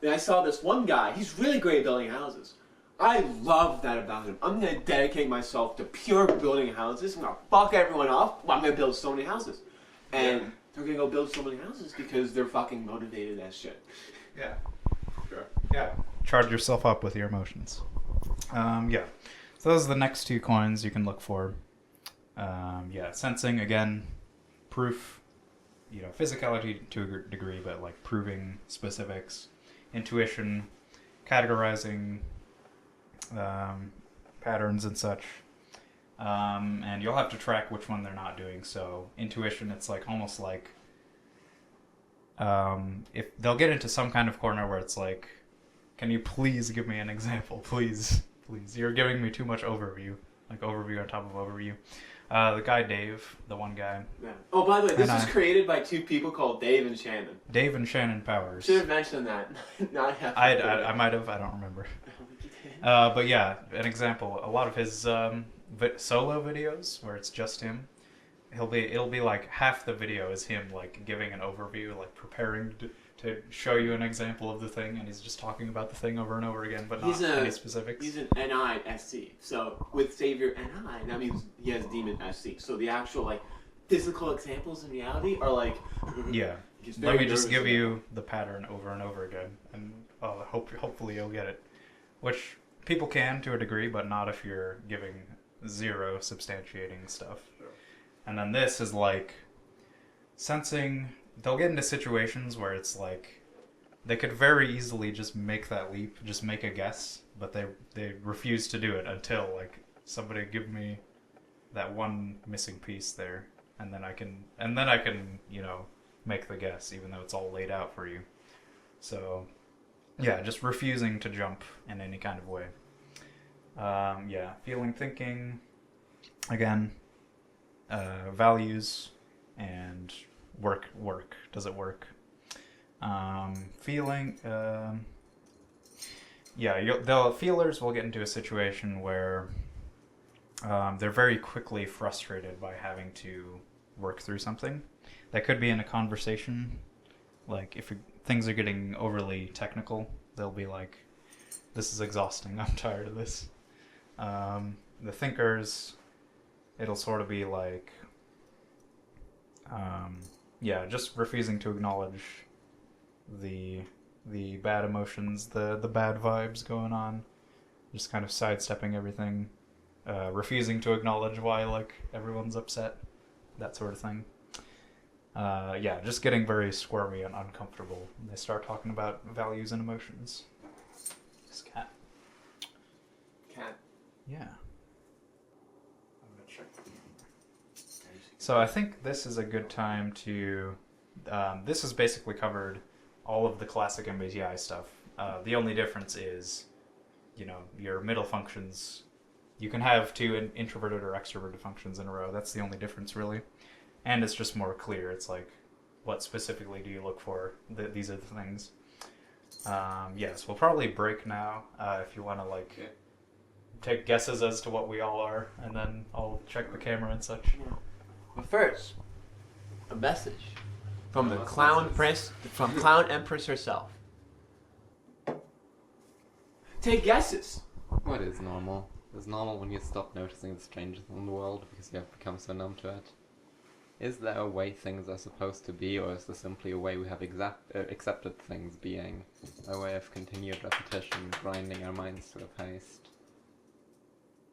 And I saw this one guy, he's really great at building houses. I love that about him. I'm going to dedicate myself to pure building houses. I'm going to fuck everyone off. I'm going to build so many houses. And they're going to go build so many houses because they're fucking motivated as shit. Yeah. Sure. Yeah. Charge yourself up with your emotions. Yeah. So those are the next two coins you can look for. Sensing, again, proof, you know, physicality to a degree, but like proving specifics. Intuition, categorizing patterns and such. And you'll have to track which one they're not doing. So intuition, it's like almost like if they'll get into some kind of corner where it's like, can you please give me an example, please, you're giving me too much overview, like overview on top of overview. The guy Dave, the one guy. Yeah. Oh, by the way, this And was created by two people called Dave and Shannon. Dave and Shannon Powers. Should have mentioned that. Not have. I might have, I don't remember. But yeah, an example, a lot of his solo videos where it's just him, it'll be like half the video is him like giving an overview, like preparing to show you an example of the thing, and he's just talking about the thing over and over again, but not any specifics. He's an NI-SC, so with Savior NI, that means he has Demon SC. So the actual like physical examples in reality are like. Yeah. Let me just give you the pattern over and over again, and hopefully you'll get it. Which people can to a degree, but not if you're giving zero substantiating stuff. Sure. And then this is like sensing. They'll get into situations where it's like they could very easily just make that leap, just make a guess, but they refuse to do it until like somebody give me that one missing piece there, and then I can you know, make the guess even though it's all laid out for you. So yeah, just refusing to jump in any kind of way. Feeling, thinking, again, values and work. Does it work? Feeling, the feelers will get into a situation where they're very quickly frustrated by having to work through something. That could be in a conversation. Like, if things are getting overly technical, they'll be like, this is exhausting, I'm tired of this. The thinkers, it'll sort of be like, just refusing to acknowledge the bad emotions, the bad vibes going on, just kind of sidestepping everything, refusing to acknowledge why like everyone's upset, that sort of thing. Just getting very squirmy and uncomfortable when they start talking about values and emotions. This cat. Cat. Yeah. I'm gonna check. So I think this is a good time to. This has basically covered all of the classic MBTI stuff. The only difference is, your middle functions. You can have two introverted or extroverted functions in a row. That's the only difference, really. And it's just more clear. It's like, what specifically do you look for? These are the things. Yes, we'll probably break now if you want to, take guesses as to what we all are, and then I'll check the camera and such. But first, a message from the What's clown this? prince, from Clown Empress herself. Take guesses. What is normal? Is normal when you stop noticing the strangeness in the world because you have become so numb to it? Is there a way things are supposed to be, or is there simply a way we have accepted things being? A way of continued repetition, grinding our minds to a paste?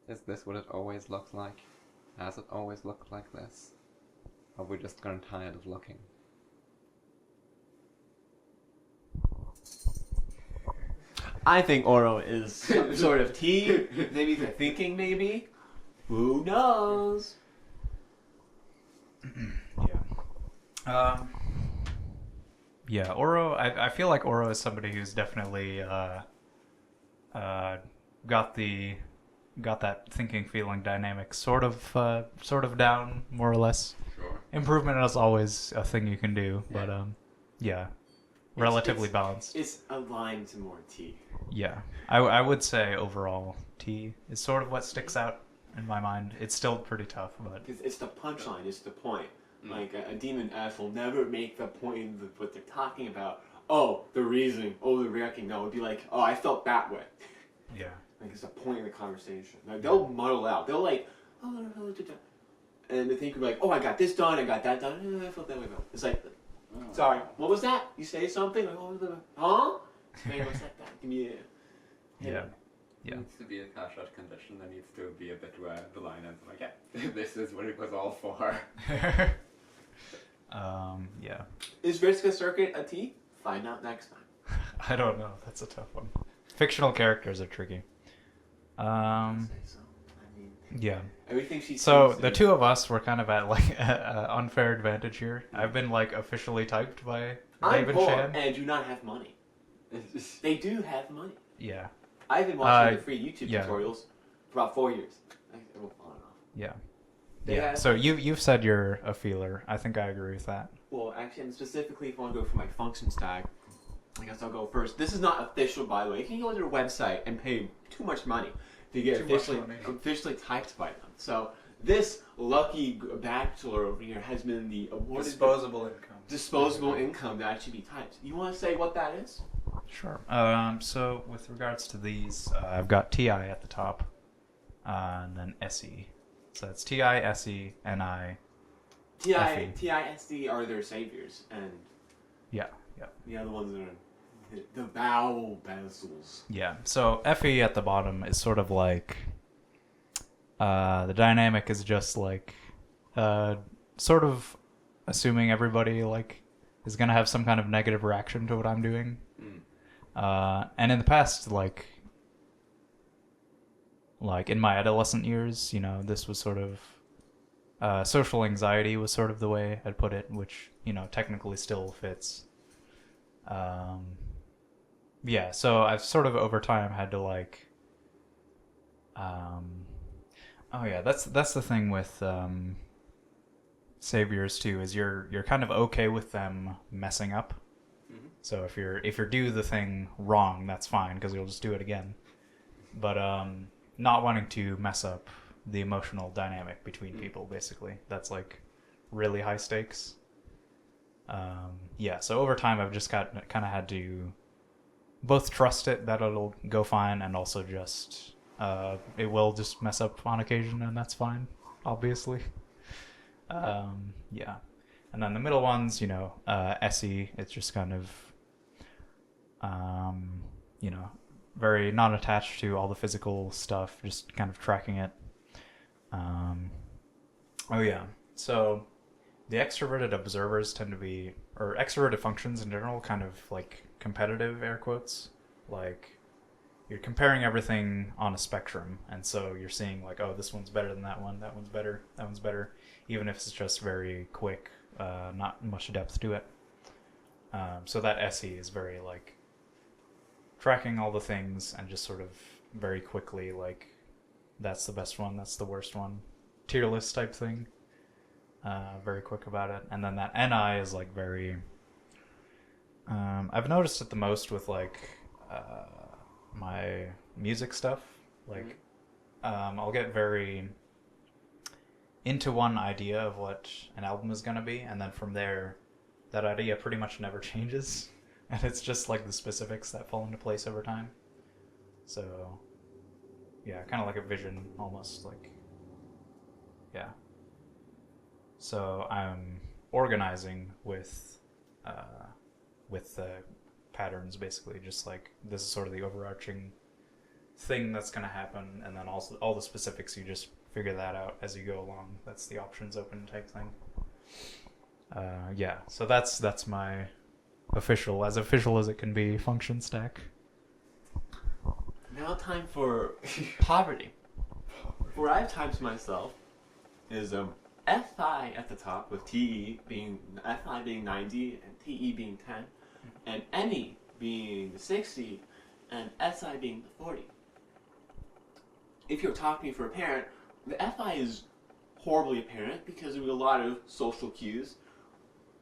Is this what it always looks like? Has it always looked like this? Or have we just grown tired of looking? I think Oro is some sort of T. Maybe they're thinking, maybe. Who knows? Yeah, Oro. I feel like Oro is somebody who's definitely got that thinking, feeling dynamic sort of down, more or less. Sure. Improvement is always a thing you can do, but relatively balanced. It's aligned to more T. Yeah, I would say overall T is sort of what sticks out in my mind. It's still pretty tough, but It's the punchline, it's the point. Like, a demon F will never make the point of what they're talking about. Oh, the reasoning, oh, the reacting. No, it would be like, oh, I felt that way. yeah. Like, it's the point of the conversation. Like, they'll muddle out. They'll and they think you're like, oh, I got this done, I got that done. I felt that way about it. It's like, sorry, what was that? You say something? Like, what was the, huh? Hey, what's that? Give me a... Yeah. There needs to be a cash-out condition. There needs to be a bit where the line is like, yeah, this is what it was all for. Yeah. Is Vriska Circuit a T? Find out next time. I don't know. That's a tough one. Fictional characters are tricky. I mean, Yeah. everything she So seems the to- two of us were kind of at an unfair advantage here. I've been officially typed by I'm Dave and poor Shan. and do not have money. They do have money. Yeah. I've been watching the Uh, free YouTube yeah. tutorials for about 4 years. I will fall off. Yeah. They Yeah. have- So you've said you're a feeler. I think I agree with that. Well, actually, and specifically, if I want to go for my function stack, I guess I'll go first. This is not official, by the way. You can go to their website and pay too much money to get Too much officially money. officially typed by them. So this lucky bachelor over here has been the awarded disposable income to actually be typed. You want to say what that is? Sure. So with regards to these, I've got TI at the top, and then SE. So that's TI, SE, NI. FE. TISD are their saviors, and Yeah. the other ones are the vowel bezels. Yeah. So FE at the bottom is sort of like the dynamic is just sort of assuming everybody is gonna have some kind of negative reaction to what I'm doing. And in the past, like in my adolescent years, this was sort of social anxiety was sort of the way I'd put it, which technically still fits. Yeah, so I've sort of over time had to oh yeah, that's the thing with saviors too, is you're kind of okay with them messing up. So if you're do the thing wrong, that's fine because you'll just do it again. But not wanting to mess up the emotional dynamic between people, basically, that's really high stakes. Yeah, so over time I've just kind of had to both trust it that it'll go fine, and also just it will just mess up on occasion, and that's fine, obviously. Yeah, and then the middle ones, SE, it's just kind of very not attached to all the physical stuff, just kind of tracking it. Oh yeah, so the extroverted observers tend to be, or extroverted functions in general, kind of competitive, air quotes. you're comparing everything on a spectrum, and so you're seeing like, oh, this one's better than that one's better, that one's better, even if it's just very quick, not much depth to it. So that SE is very like tracking all the things and just sort of very quickly like, that's the best one, that's the worst one, tier list type thing. Very quick about it. And then that NI is like very I've noticed it the most with like my music stuff. Like I'll get very into one idea of what an album is gonna be, and then from there that idea pretty much never changes, and it's just like the specifics that fall into place over time. So yeah, kind of like a vision almost, like, yeah. So I'm organizing with the patterns, basically, just like this is sort of the overarching thing that's going to happen, and then also all the specifics, you just figure that out as you go along. That's the options open type thing. Yeah, so that's my official as it can be function stack. Now time for poverty. What I've typed myself is FI at the top, with FI being 90 and TE being 10, and NE being 60 and SI being 40. If you're talking for a parent, the FI is horribly apparent because there's a lot of social cues,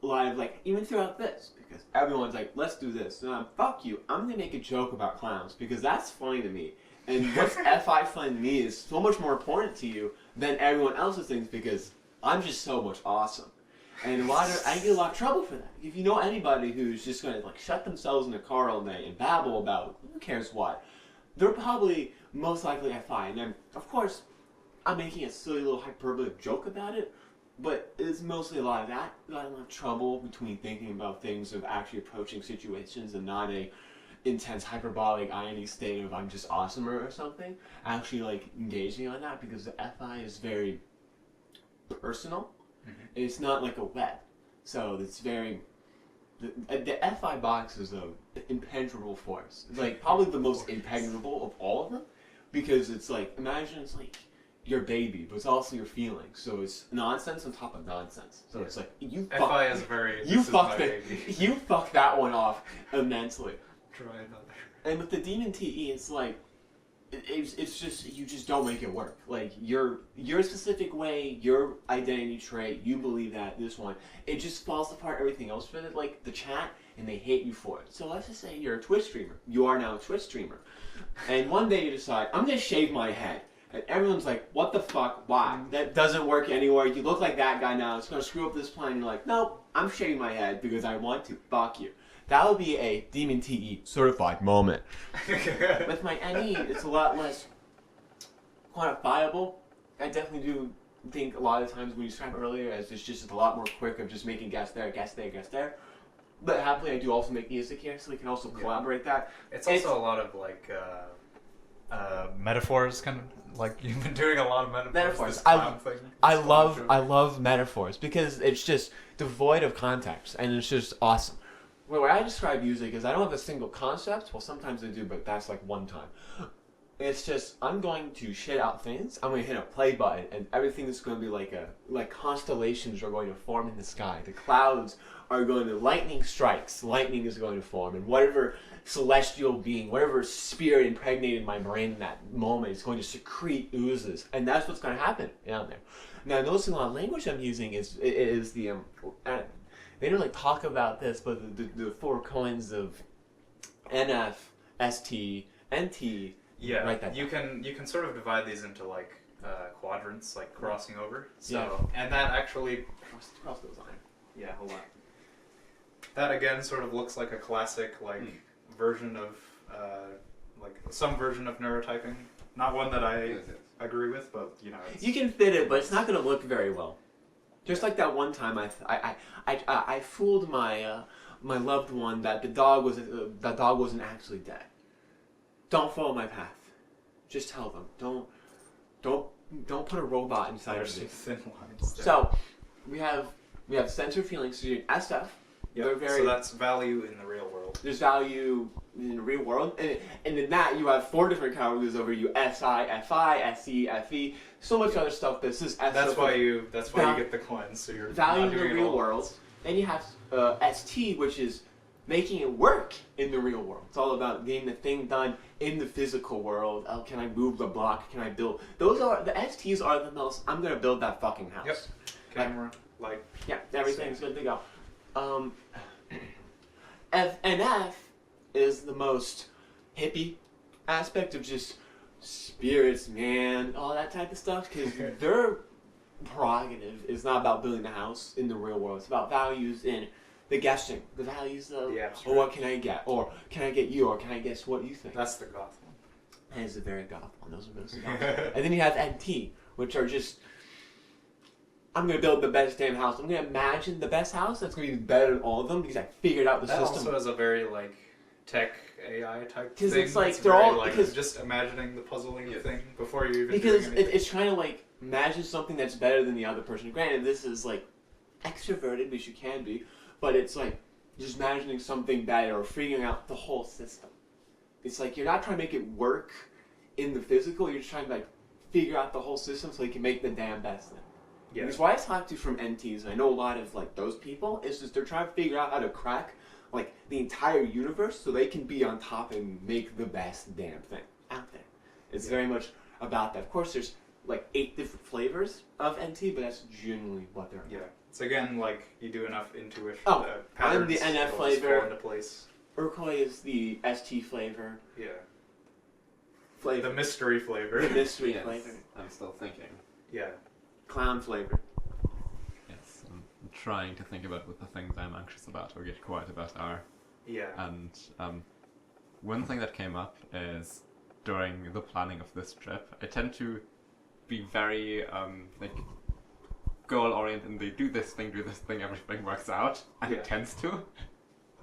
a lot of like, even throughout this, because everyone's like, let's do this. And fuck you, I'm gonna make a joke about clowns because that's funny to me. And what's FI funny to me is so much more important to you than everyone else's things because I'm just so much awesome. And I get a lot of trouble for that. If you know anybody who's just gonna like shut themselves in a car all day and babble about who cares what, they're probably most likely FI. And then, of course, I'm making a silly little hyperbolic joke about it, but it's mostly a lot of that. A lot of trouble between thinking about things of actually approaching situations and not a intense hyperbolic irony state of I'm just awesomer or something. Actually like engaging on that because the FI is very personal. It's not like a web. So it's very... The FI box is an impenetrable force. It's like probably the most impenetrable of all of them because it's like, imagine it's like your baby, but it's also your feelings. So it's nonsense on top of nonsense. So it's like you fuck, FI is very you fucked that one off immensely. Try another. And with the demon TE, it's like it's just you just don't make it work. Like your specific way, your identity trait, you believe that this one, it just falls apart. Everything else with it, like the chat, and they hate you for it. So let's just say you're a Twitch streamer. You are now a Twitch streamer, and one day you decide I'm gonna shave my head. And everyone's like, what the fuck? Why? That doesn't work anywhere. You look like that guy now. It's going to screw up this plan. You're like, nope, I'm shaving my head because I want to. Fuck you. That would be a Demon TE certified moment. With my NE, it's a lot less quantifiable. I definitely do think a lot of times when you described earlier as it's just a lot more quick of just making guess there, guess there, guess there. But happily, I do also make music here, so we can also collaborate that. It's also a lot of like metaphors, kind of like you've been doing a lot of metaphors. I love metaphors because it's just devoid of context and it's just awesome. Well, the way I describe music is I don't have a single concept. Well, sometimes I do, but that's like one time. It's just I'm going to shit out things. I'm going to hit a play button, and everything is going to be like constellations are going to form in the sky. The clouds are going to lightning strikes. Lightning is going to form, and whatever celestial being, whatever spirit impregnated my brain in that moment is going to secrete oozes, and that's what's going to happen down there. Now, noticing a lot of language I'm using is the they don't like talk about this, but the 4 coins of NF, ST, NT. Yeah, write that you down. can sort of divide these into like quadrants, like crossing over. So Yeah. and that actually Cross those lines. yeah, hold on. That again sort of looks like a classic version of like some version of neurotyping. Not one that I agree with, but you know. You can fit it, but it's not going to look very well. Just like that one time, I fooled my my loved one that the dog wasn't actually dead. Don't follow my path. Just tell them. Don't put a robot inside of me. Thin lines there. So we have sensor feelings. So SF. Yep. So that's value in the real world. There's value in the real world, and in that you have 4 different categories over you: SI, FI, SE, FE, so much other stuff. This is S. That's why you get the coins. So you're value not in the doing it real all at world. once. Then you have ST, which is making it work in the real world. It's all about getting the thing done in the physical world. Oh, can I move the block? Can I build? Those are the STs are the most. I'm gonna build that fucking house. Yep. Camera, light. Yeah, everything's good to go. F is the most hippie aspect of just spirits, man, all that type of stuff. Because their prerogative is not about building a house in the real world. It's about values in the guessing, the values of, abstract. or what can I get, or can I get you, or can I guess what you think. That's the goth one. And it's a very goth one. Those are mostly goth. And then you have NT, which are just, I'm going to build the best damn house. I'm going to imagine the best house that's going to be better than all of them because I figured out the That system. also has a very like tech AI type 'Cause thing. it's like It's they're very, all- like, because- just imagining the puzzling Yeah. thing before you even Because doing anything. it's trying to like imagine something that's better than the other person. Granted, this is like extroverted, which you can be, but it's like just imagining something better or figuring out the whole system. It's like you're not trying to make it work in the physical. You're just trying to like figure out the whole system so you can make the damn best thing. Yeah. Because what I talk to from NTs, and I know a lot of like those people, is just they're trying to figure out how to crack like the entire universe so they can be on top and make the best damn thing out there. It's very much about that. Of course, there's like 8 different flavors of NT, but that's generally what they're. Yeah. It's again like you do enough intuition. Oh, patterns, I'm the NF it'll just flavor. fall into place. Urcoy is the ST flavor. Yeah. Flavor. The mystery flavor. The mystery Yes, flavor. I'm still thinking. Yeah. Clown flavor. Yes, I'm trying to think about what the things I'm anxious about or get quiet about are. Yeah. And one thing that came up is during the planning of this trip, I tend to be very like goal oriented and they do this thing, everything works out, and Yeah. it tends to.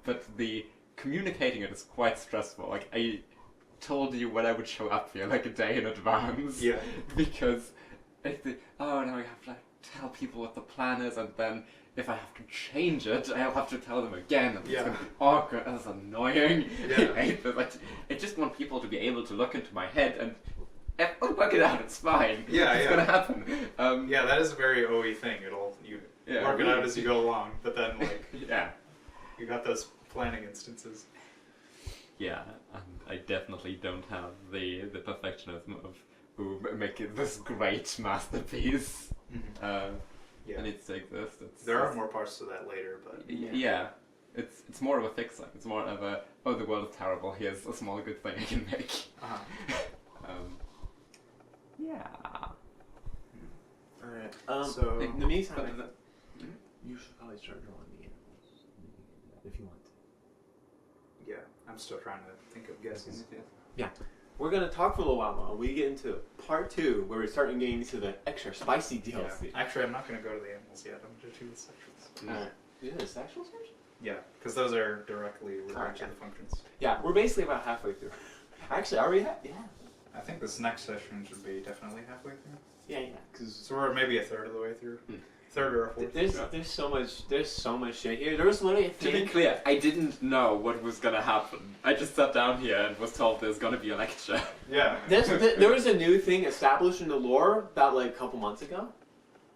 But the communicating it is quite stressful. Like I told you when I would show up here, like a day in advance. Yeah. Because I think, oh, now I have to like, tell people what the plan is, and then if I have to change it, I'll have to tell them again, and it's Yeah. gonna be awkward. That's annoying. Yeah. I hate this. I just want people to be able to look into my head and I'll work it out. It's fine. Yeah, it's yeah. gonna happen. Yeah, that is a very OE thing. You Yeah, work it really. out as you go along, but then like Yeah. you got those planning instances. Yeah, and I definitely don't have the perfectionism of making this great masterpiece. Yeah. And it's like this. There are more parts to that later, but Yeah. It's more of a fixing. It's more of a, oh, the world is terrible. Here's a small good thing I can make. Yeah. Alright. So- in the meantime, But I think you should probably start drawing the animals if you want to. yeah, I'm still trying to think of guesses. We're gonna talk for a little while we get into part 2, where we're starting getting into the extra spicy Yeah. DLC. Actually, I'm not going to go to the animals yet. I'm going to do the sections. Alright. You did a sexual section? Yeah, because those are directly related Alright, to the functions. Yeah, we're basically about halfway through. Actually, are we? Yeah. I think this next session should be definitely halfway through. Yeah. Because So we're maybe a third of the way through. Third or a fourth. there's so much shit here. There was literally a To be thing. clear, I didn't know what was gonna happen. I just sat down here and was told there's gonna be a lecture. Yeah. There was a new thing established in the lore about like a couple months ago,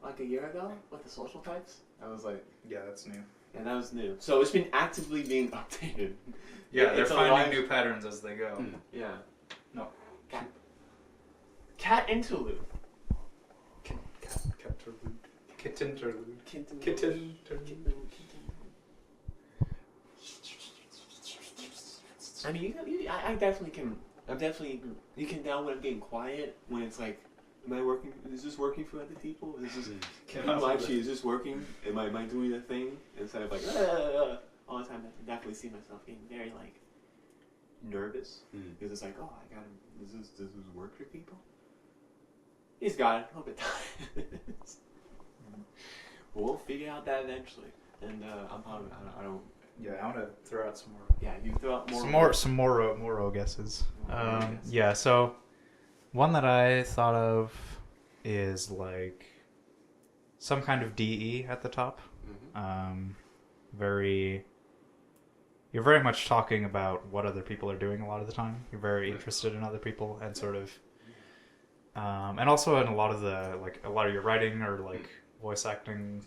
like a year ago, with the social types. I was like, Yeah, that's new. yeah, that was new. So it's been actively being updated. Yeah, they're It's a finding live- new patterns as they go. Yeah. No. Cat interlude. Kittinterlude. Kitten. Kittinterlude. I mean, I definitely can. I'm definitely. You can tell when I'm getting quiet when it's like, am I working? Is this working for other people? Is this? Is this working? Am I doing a thing instead of like all the time? I can definitely see myself getting very like nervous because it's like, oh, I got him. Does this work for people? He's got it. I'll bet. But we'll figure out that eventually. And I don't. Yeah, I want to throw out some more. Yeah, you throw out more. Some more guesses. More guesses. Yeah, so one that I thought of is like some kind of DE at the top. Very. you're very much talking about what other people are doing a lot of the time. You're very interested in other people and sort of, and also in a lot of your writing or like voice acting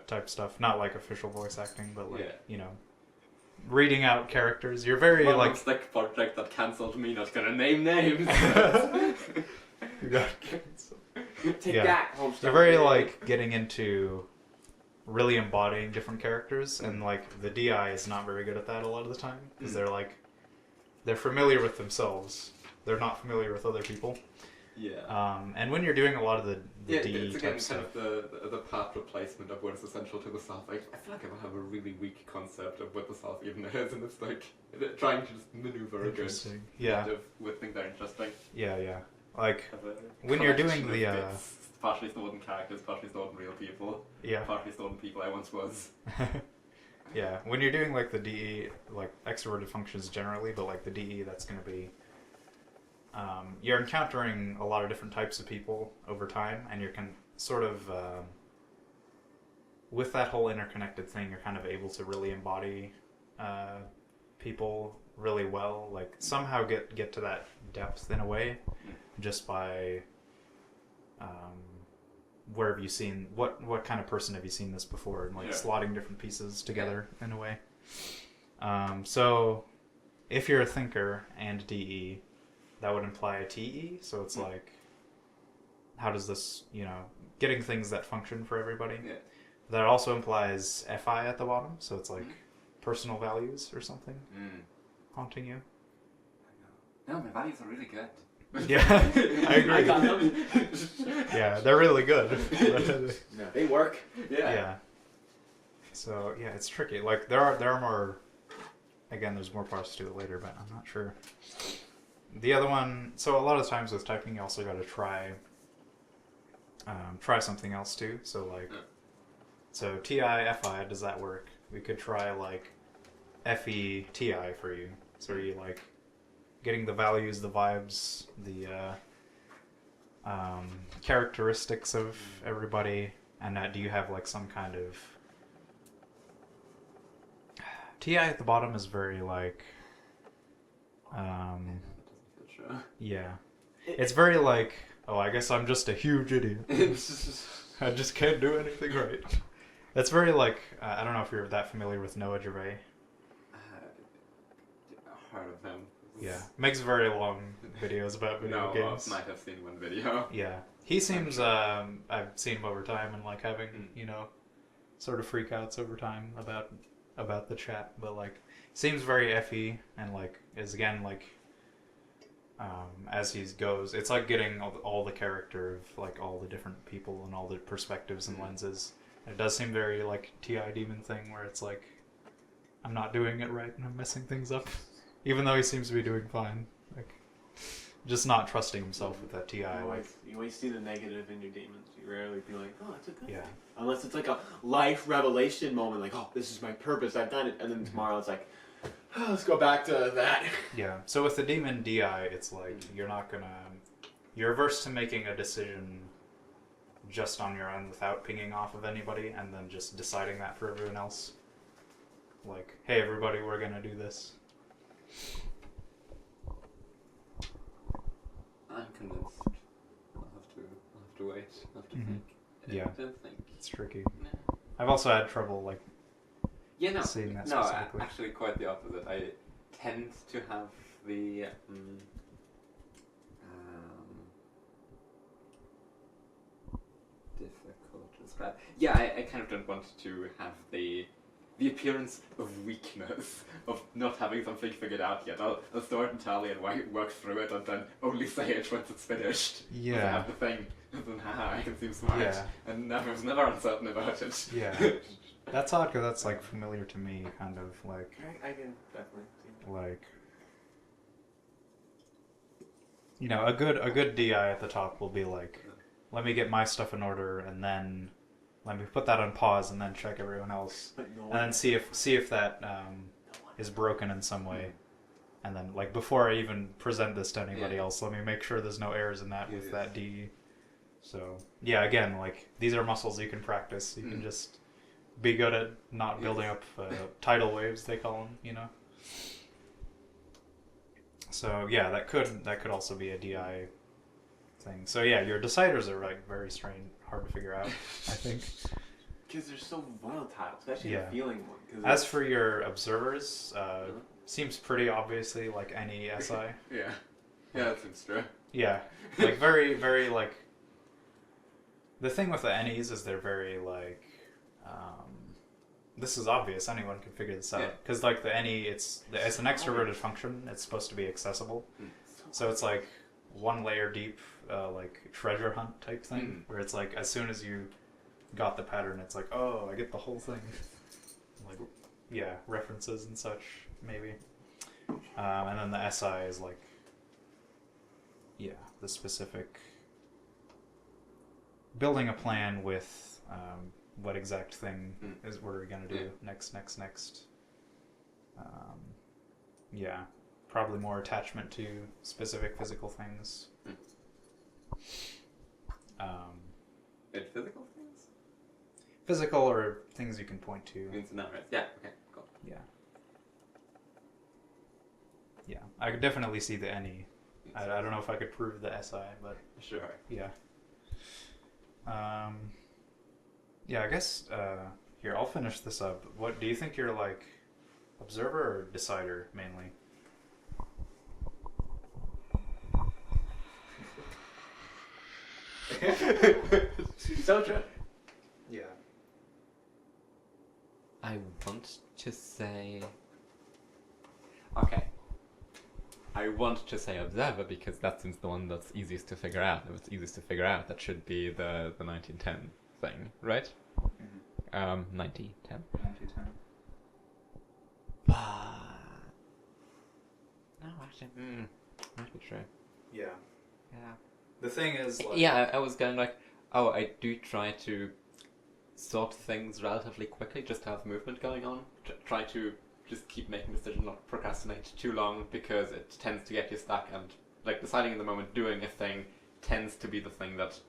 type stuff. Not like official voice acting, but like reading out characters. You're very One project that cancelled me. Not gonna name names. You got Take that. You're very like getting into really embodying different characters, and like the DI is not very good at that a lot of the time because they're familiar with themselves. They're not familiar with other people. Yeah. And when you're doing a lot of the D it's again type stuff, kind of the part replacement of what is essential to the self. I feel like I have a really weak concept of what the self even is, and it's like trying to just maneuver a good with things that are interesting. Yeah. Like when you're doing the partially stolen characters, partially stolen real people. Yeah. Partially stolen people I once was. Yeah, when you're doing like the DE, like extroverted functions generally, but like the DE, that's going to be you're encountering a lot of different types of people over time, and you can sort of with that whole interconnected thing, you're kind of able to really embody people really well, like somehow get to that depth in a way, just by where have you seen what kind of person have you seen this before, and like slotting different pieces together in a way. So if you're a thinker and DE, that would imply a TE, so it's like, how does this, getting things that function for everybody. Yeah. That also implies FI at the bottom, so it's like personal values or something haunting you. No, my values are really good. Yeah, I agree. I got them. Yeah, they're really good. No, they work. Yeah. So yeah, it's tricky. Like there are more. Again, there's more parts to it later, but I'm not sure. The other one. So a lot of times with typing, you also got to try something else too. So like, so TI FI, does that work? We could try like FE TI for you. So you like getting the values, the vibes, the characteristics of everybody, and do you have like some kind of TI at the bottom is very like yeah, it's very like, oh, I guess I'm just a huge idiot. I just can't do anything right. That's very like I don't know if you're that familiar with Noah Gervais. Heard of him. Yeah, makes very long videos about video games. I might have seen one video. Yeah, he seems. I've seen him over time and like having sort of freakouts over time about the chat, but like seems very FE and like is again like as he goes, it's like getting all the character of like all the different people and all the perspectives and lenses. And it does seem very like TI Demon thing where it's like I'm not doing it right and I'm messing things up. Even though he seems to be doing fine, like just not trusting himself with that TI. You always see the negative in your demons. You rarely be like, oh, it's a good thing. Yeah. Unless it's like a life revelation moment, like, oh, this is my purpose, I've done it, and then tomorrow it's like, oh, let's go back to that. Yeah. So with the demon DI, it's like you're averse to making a decision just on your own without pinging off of anybody, and then just deciding that for everyone else. Like, hey, everybody, we're gonna do this. I'm convinced. I'll have to wait. I'll have to think. Yeah. I don't think. It's tricky. No. I've also had trouble like seeing that no, specifically. Actually quite the opposite. I tend to have the difficult to describe. Yeah, I kind of don't want to have the appearance of weakness, of not having something figured out yet. I'll start entirely and work through it, and then only say it once it's finished. Yeah. I have the thing, and then I can seem smart, and I was never uncertain about it. Yeah. That's odd because that's like familiar to me, kind of like. I can definitely see that. Like. A good DI at the top will be like, let me get my stuff in order, and then let me put that on pause, and then check everyone else, and then see if that is broken in some way, and then like before I even present this to anybody else, let me make sure there's no errors in that with that DE. So yeah, again, like these are muscles you can practice. You can just be good at not building up tidal waves, they call them. So yeah, that could also be a DI thing. So yeah, your deciders are like very strange, hard to figure out. I think. Because they're so volatile, especially Yeah. the feeling one. 'Cause As for your observers, seems pretty obviously like any SI. Yeah. Yeah, that seems true. Yeah, like very, very like. The thing with the NEs is they're very like. This is obvious. Anyone can figure this Yeah. out because like the NE, it's an extroverted function. It's supposed to be accessible, so it's like one layer deep, like treasure hunt type thing, where it's like as soon as you got the pattern, it's like, oh, I get the whole thing. Like, yeah, references and such maybe, and then the SI is like. Yeah, the specific building a plan with what exact thing is what are we gonna do next. Yeah, probably more attachment to specific physical things. In physical things? Physical or things you can point to. Means not right. Yeah, okay, cool. Yeah. Yeah, I could definitely see the NE. I don't know if I could prove the SI, but Sure. yeah. Yeah, I guess here I'll finish this up. What do you think you're like, observer or decider mainly? So true. Yeah. I want to say. Okay. I want to say observer because that seems the one that's easiest to figure out. If it's easiest to figure out, that should be the 1910 thing, right? 1910. 1910. No, actually, might be true. Yeah. Yeah. The thing is, like, Yeah, I was going like, oh, I do try to sort things relatively quickly, just to have movement going on. Try to just keep making decisions, not procrastinate too long, because it tends to get you stuck, and like deciding in the moment, doing a thing tends to be the thing that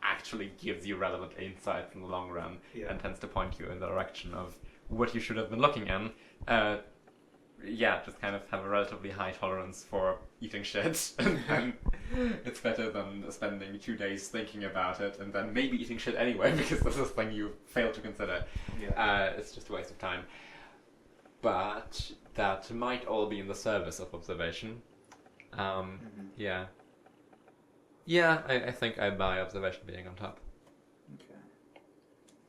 actually gives you relevant insights in the long run, and tends to point you in the direction of what you should have been looking in. Yeah, just kind of have a relatively high tolerance for eating shit, and it's better than spending 2 days thinking about it and then maybe eating shit anyway because this is a thing you failed to consider. Yeah. It's just a waste of time. But that might all be in the service of observation. Yeah. Yeah, I think I buy observation being on top. Okay.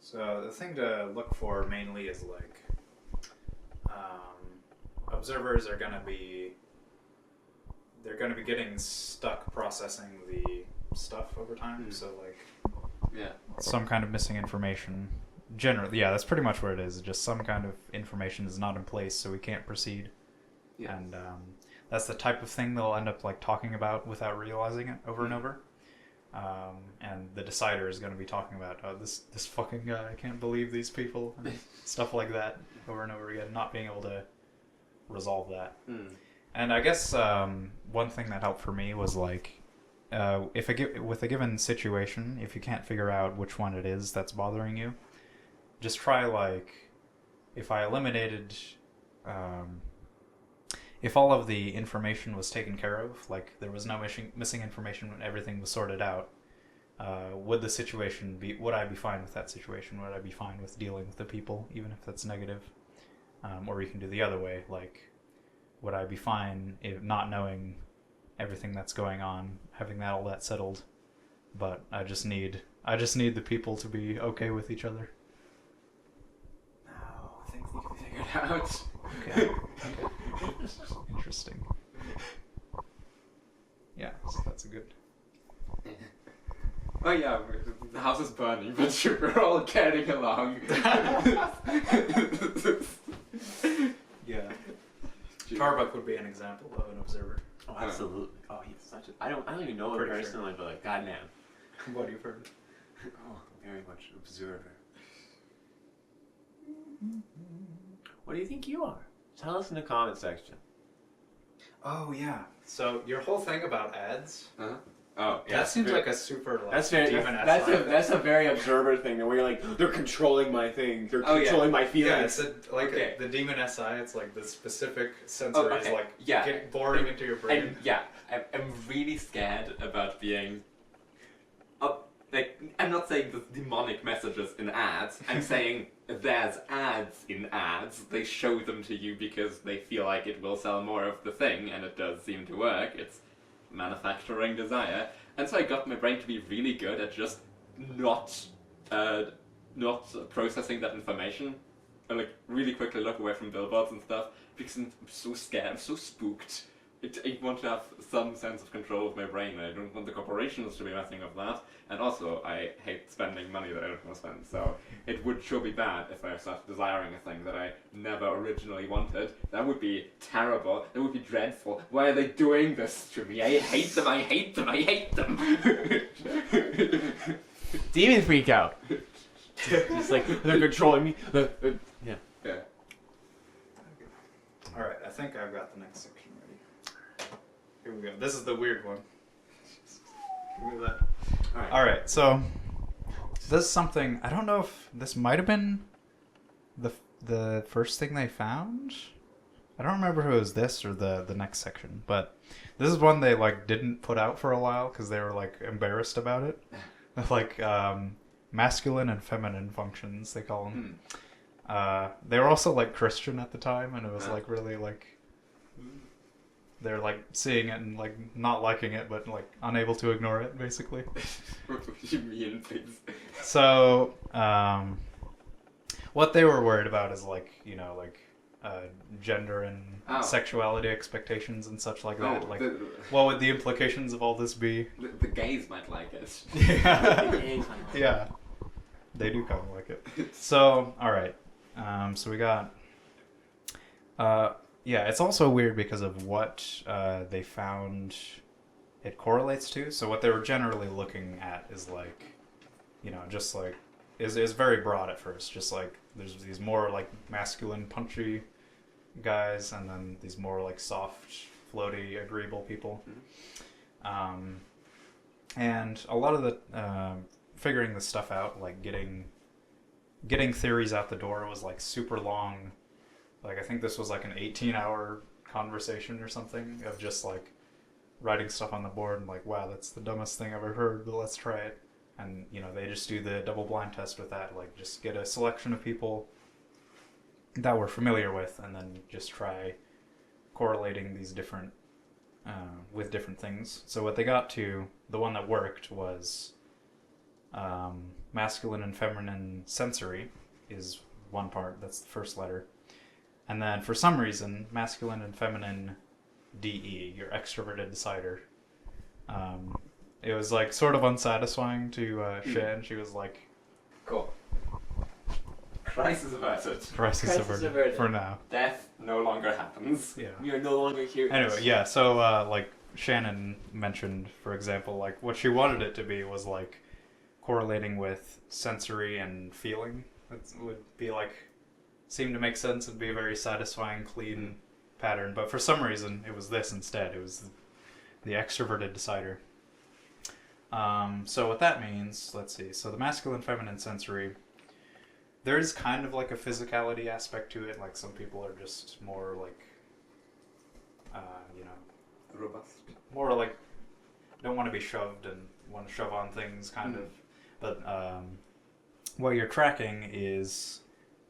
So the thing to look for mainly is like observers are gonna be getting stuck processing the stuff over time. So like Yeah. some kind of missing information. Generally, yeah, that's pretty much what it is. Just some kind of information is not in place, so we can't proceed. Yeah. And that's the type of thing they'll end up like talking about without realizing it over and over. And the decider is going to be talking about, oh, this fucking guy, I can't believe these people, and stuff like that over and over again, not being able to resolve that. And I guess one thing that helped for me was like, with a given situation, if you can't figure out which one it is that's bothering you, just try like, if I eliminated, if all of the information was taken care of, like there was no missing information when everything was sorted out, would I be fine with that situation? Would I be fine with dealing with the people, even if that's negative? Or you can do the other way, like, would I be fine if not knowing everything that's going on, having all that settled, but I just need the people to be okay with each other. No, things need to be figured out. Okay. Interesting. Yeah, so that's a good. Oh yeah, the house is burning, but we're all getting along. Yeah. Tarbuck would be an example of an observer. Oh, absolutely. Oh, he's such a. I don't even know him Pretty sure. personally, but like, goddamn. What you've heard? Oh, very much observer. What do you think you are? Tell us in the comment section. Oh yeah. So your whole thing about ads, Uh-huh. Oh, yeah. That seems like a super like That's very demon that's a very observer thing where you're like they're controlling my thing, they're controlling my feelings. Yeah, it's Okay. the demon SI. It's like the specific sensory is like Yeah. boring into your brain. And yeah, I'm really scared about being. Like, I'm not saying there's demonic messages in ads. I'm saying there's ads in ads. They show them to you because they feel like it will sell more of the thing, and it does seem to work. It's manufacturing desire. And so I got my brain to be really good at just not processing that information. And like really quickly look away from billboards and stuff because I'm so scared, I'm so spooked. I want to have some sense of control of my brain. I don't want the corporations to be messing with that. And also, I hate spending money that I don't want to spend. So it would sure be bad if I started desiring a thing that I never originally wanted. That would be terrible. That would be dreadful. Why are they doing this to me? I hate them. I hate them. I hate them. Demon freak out. It's like they're controlling me. Yeah. Yeah. All right, I think I've got the next section ready. Here we go. This is the weird one. Give me that. All right, so this is something I don't know if this might have been the first thing they found. I don't remember if it was this or the next section, but this is one they like didn't put out for a while because they were like embarrassed about it. Like masculine and feminine functions, they call them. They were also like Christian at the time, and it was like really like they're like seeing it and like not liking it, but like unable to ignore it, basically. What do you mean, please? So what they were worried about is like like gender and sexuality expectations and such like that. Like, what would the implications of all this be? The gays might like it. Yeah, they do kind of like it. So, all right. So we got. Yeah, it's also weird because of what they found it correlates to. So what they were generally looking at is like, just like is very broad at first. Just like there's these more like masculine, punchy guys, and then these more like soft, floaty, agreeable people. And a lot of the figuring this stuff out, like getting theories out the door was like super long. Like I think this was like an 18-hour conversation or something of just like writing stuff on the board and like, wow, that's the dumbest thing I've ever heard, but let's try it. And they just do the double blind test with that, like just get a selection of people that we're familiar with and then just try correlating these different with different things. So what they got to, the one that worked was masculine and feminine sensory is one part, that's the first letter. And then for some reason, masculine and feminine DE, your extroverted decider. It was like sort of unsatisfying to Shan. She was like, Cool. Crisis averted. Crisis averted for now. Death no longer happens. Yeah. We are no longer here. Anyway, yeah, so like Shannon mentioned, for example, like what she wanted it to be was like correlating with sensory and feeling. It would be like, seem to make sense and be a very satisfying, clean pattern. But for some reason, it was this instead. It was the extroverted decider. So what that means, let's see. So the masculine, feminine sensory, there is kind of like a physicality aspect to it. Like some people are just more like, Robust. more like don't want to be shoved and want to shove on things, kind of. But what you're tracking is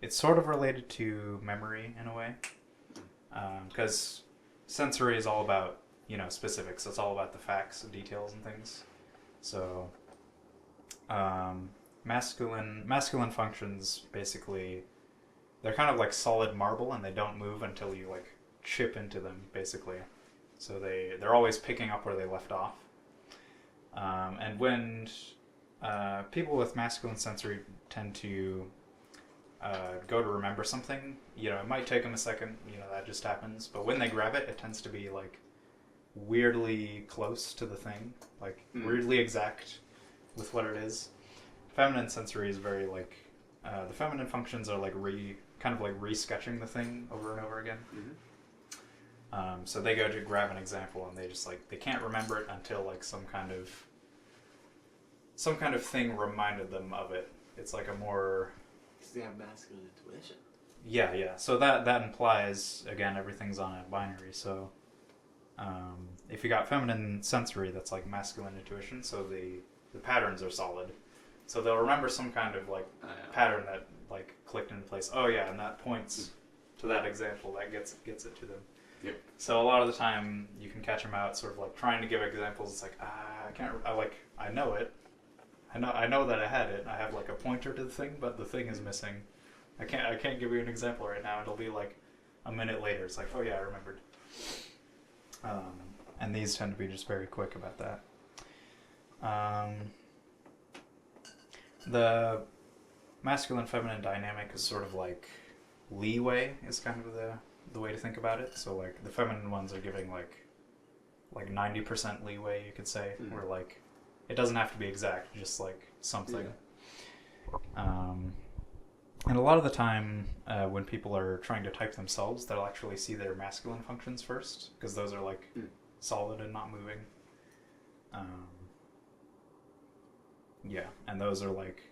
it's sort of related to memory in a way, because sensory is all about specifics. It's all about the facts and details and things. So masculine functions basically, they're kind of like solid marble and they don't move until you like chip into them basically. So they're always picking up where they left off. And when people with masculine sensory tend to go to remember something, it might take them a second, that just happens. But when they grab it, it tends to be like weirdly close to the thing, like weirdly exact with what it is. Feminine sensory is very like, the feminine functions are like kind of like re-sketching the thing over and over again. So they go to grab an example and they just like they can't remember it until like some kind of thing reminded them of it. It's like a more Because they have masculine intuition. yeah. So that implies again everything's on a binary. So if you got feminine sensory, that's like masculine intuition. So the patterns are solid. So they'll remember some kind of like pattern that like clicked into place. Oh yeah, and that points to that example that gets it to them. Yep. So a lot of the time you can catch them out sort of like trying to give examples. It's like I know it. I know that I had it. I have like a pointer to the thing, but the thing is missing. I can't give you an example right now. It'll be like a minute later. It's like, oh yeah, I remembered. And these tend to be just very quick about that. The masculine feminine dynamic is sort of like leeway is kind of the way to think about it. So like the feminine ones are giving like 90% leeway, you could say, where like it doesn't have to be exact, just like something. Yeah. And a lot of the time when people are trying to type themselves, they'll actually see their masculine functions first, because those are like solid and not moving. Yeah, and those are like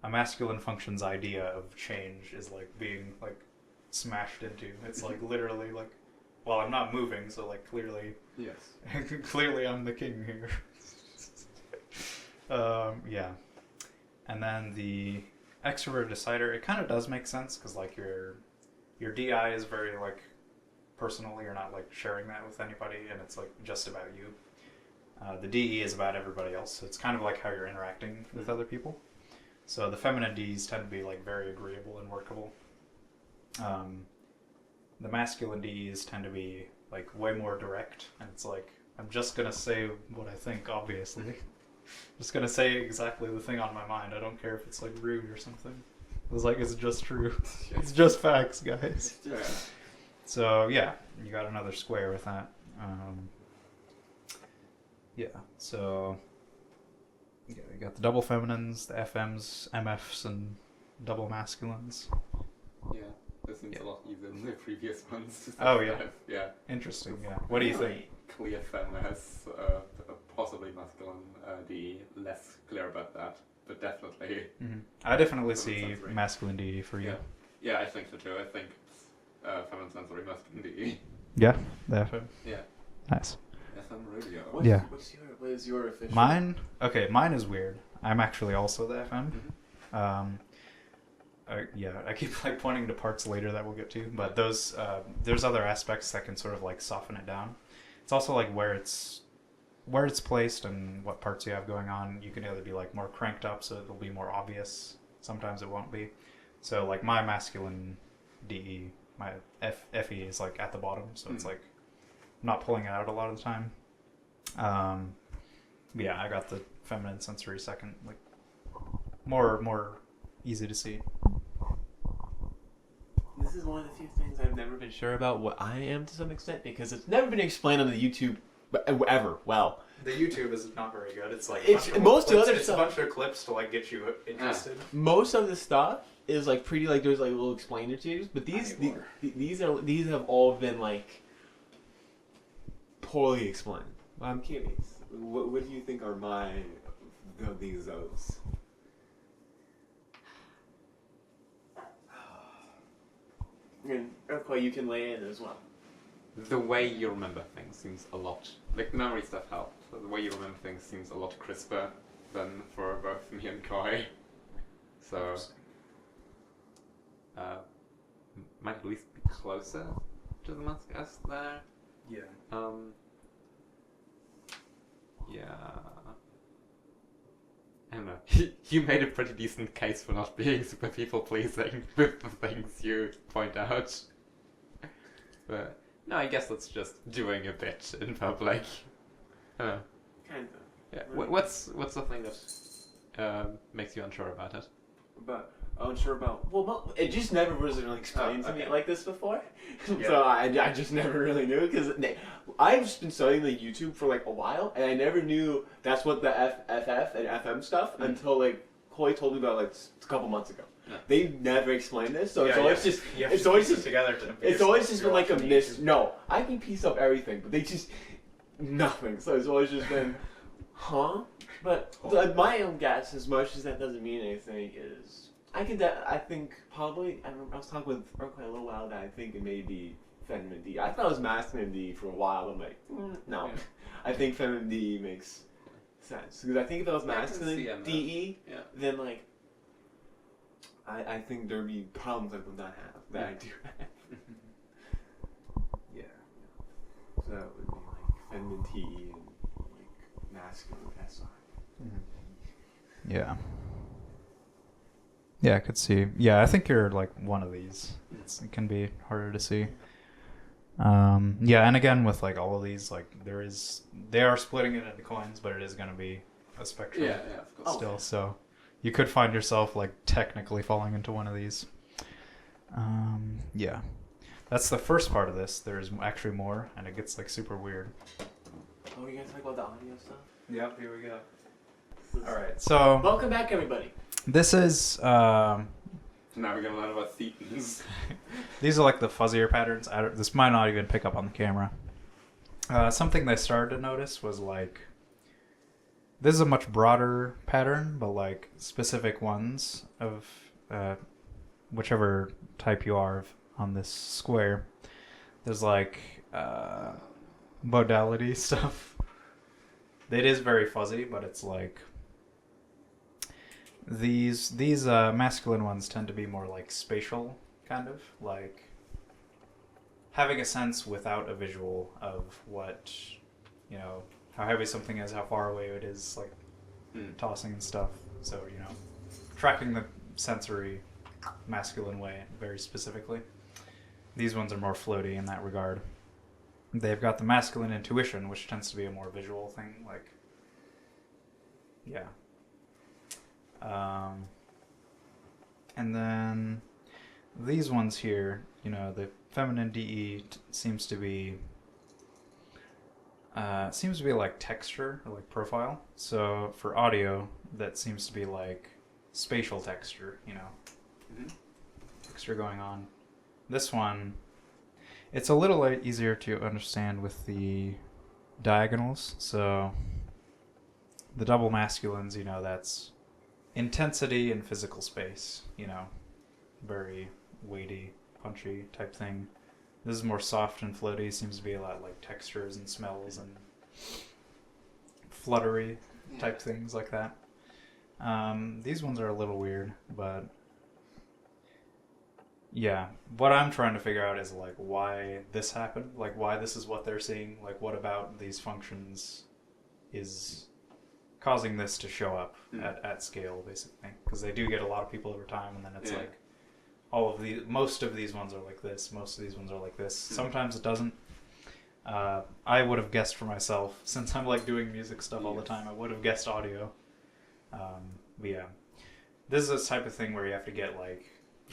a masculine function's idea of change is like being like smashed into. It's like literally like, well, I'm not moving, so like clearly, yes, clearly I'm the king here. Yeah, and then the extrovert decider, it kind of does make sense because like your DI is very like personal. You're not like sharing that with anybody, and it's like just about you. The DE is about everybody else, so it's kind of like how you're interacting with other people. So the feminine Ds tend to be like very agreeable and workable. The masculine Ds tend to be like way more direct, and it's like, I'm just gonna say what I think, obviously. Just gonna say exactly the thing on my mind. I don't care if it's like rude or something. It's like, it's just true. It's just facts, guys. Yeah. So yeah, you got another square with that. Yeah, so you got the double feminines, the FMs, MFs, and double masculines. Yeah, this seems a lot easier than the previous ones. Oh yeah. Yeah. Interesting. Yeah. What do you think? Clear femme has possibly masculine DE. Less clear about that, but definitely. Mm-hmm. I definitely see masculine DE for you. Yeah, I think so too. I think feminine sensory, masculine DE. Yeah, the FM. Yeah. Nice. FM radio. What is your official? Mine is weird. I'm actually also the FM. Mm-hmm. I keep like pointing to parts later that we'll get to, but those there's other aspects that can sort of like soften it down. It's also like where it's placed and what parts you have going on. You can either be like more cranked up, so it'll be more obvious. Sometimes it won't be. So like my masculine DE, my FE is like at the bottom, so it's like I'm not pulling it out a lot of the time. Yeah, I got the feminine sensory second, like more easy to see. This is one of the few things I've never been sure about what I am to some extent, because it's never been explained on the YouTube ever. Well, the YouTube is not very good. It's like it's most of the other it's stuff. a bunch of clips to like get you interested. Most of the stuff is like pretty like there's like little explainer tunes, but these have all been like poorly explained. Well, I'm curious. What do you think are these those? And urcoy, you can lay in as well. The way you remember things seems a lot... Like, memory stuff helped. But the way you remember things seems a lot crisper than for both me and Koi. So... might at least be closer to the mask as there. Yeah. Yeah... I don't know. You made a pretty decent case for not being super people-pleasing with the things you point out. But... No, I guess that's just doing a bit in public. Kind of. Yeah. What's the thing that makes you unsure about it? But unsure about. Well, it just never was really explained to me like this before. Yeah. So I just never really knew, because I've just been studying the YouTube for like a while, and I never knew that's what the FF and FM stuff until like Koi told me about like a couple months ago. Yeah. They never explain this, so it's Yeah, always yeah. just You have it's to always piece just it together to it's always just been like a watching miss. YouTube. No, I can piece up everything, but they just nothing. So it's always just been, huh? But my own guess, as much as that doesn't mean anything, is I think probably I was talking with urcoy a little while that I think it may be feminine D. I thought it was masculine D for a while. I'm like, no. Yeah. I think feminine D makes sense because I think if it was Yeah, I can see masculine MF. DE, Yeah. then like I think there'd be problems I would not have that I do have. Yeah. So it would be like feminine TE and like masculine SI. Yeah. Yeah, I could see. Yeah, I think you're like one of these. It can be harder to see. Yeah, and again with like all of these, like they are splitting it into coins, but it is going to be a spectrum Yeah, of course. still. So you could find yourself like technically falling into one of these. Yeah, that's the first part of this. There's actually more, and it gets like super weird. Oh, you gonna talk about the audio stuff? Yep, here we go. All right, so Welcome back, everybody. this is Now we're gonna learn about thetans. these are like the fuzzier patterns. This might not even pick up on the camera. Something they started to notice was like this is a much broader pattern, but like specific ones of whichever type you are on this square. There's like modality stuff. It is very fuzzy, but it's like these masculine ones tend to be more like spatial, kind of like having a sense without a visual of what, you know, how heavy something is, how far away it is, like tossing and stuff. So, you know, tracking the sensory masculine way very specifically. These ones are more floaty in that regard. They've got the masculine intuition, which tends to be a more visual thing, like, yeah. And then these ones here, you know, the feminine DE seems to be like texture or like profile. So for audio, that seems to be like spatial texture, you know, texture going on. This one, it's a little easier to understand with the diagonals. So the double masculines, you know, that's intensity in physical space, you know, very weighty, punchy type thing. This is more soft and floaty, seems to be a lot like textures and smells and fluttery type things like that. These ones are a little weird, but yeah, what I'm trying to figure out is like why this happened, like why this is what they're seeing, like what about these functions is causing this to show up at scale, basically, because they do get a lot of people over time, and then it's like most of these ones are like this, most of these ones are like this. Sometimes it doesn't. I would have guessed for myself, since I'm like doing music stuff all the time, I would have guessed audio. But yeah, this is a type of thing where you have to get like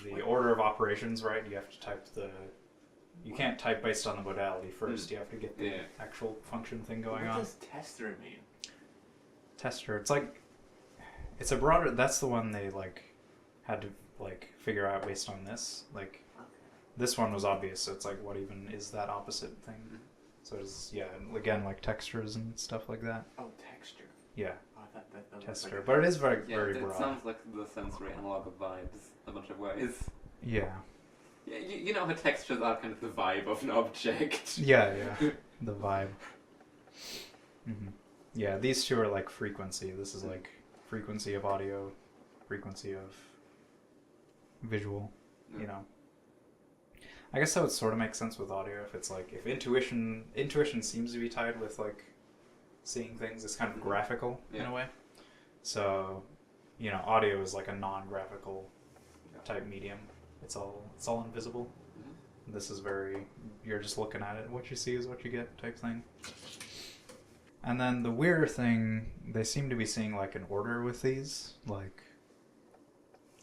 the order of operations right. You have to type you can't type based on the modality first. You have to get the actual function thing going on. What does tester mean? Tester. It's like, it's a broader, that's the one they like had to like figure out based on this. Like this one was obvious, so it's like what even is that opposite thing? So it's, yeah, again, like textures and stuff like that. Oh, texture. Yeah. Oh, that Tester. But it is very it broad. sounds like the sensory analog of vibes a bunch of ways. Yeah. Yeah, you know how textures are kind of the vibe of an object. Yeah. The vibe. Yeah, these two are like frequency. This is like frequency of audio, frequency of visual, you know. I guess that would sort of make sense with audio if it's like, if intuition seems to be tied with like seeing things. It's kind of graphical in a way. So, you know, audio is like a non-graphical type medium. It's all invisible. This is very, you're just looking at it. What you see is what you get type thing. And then the weirder thing, they seem to be seeing like an order with these. Like,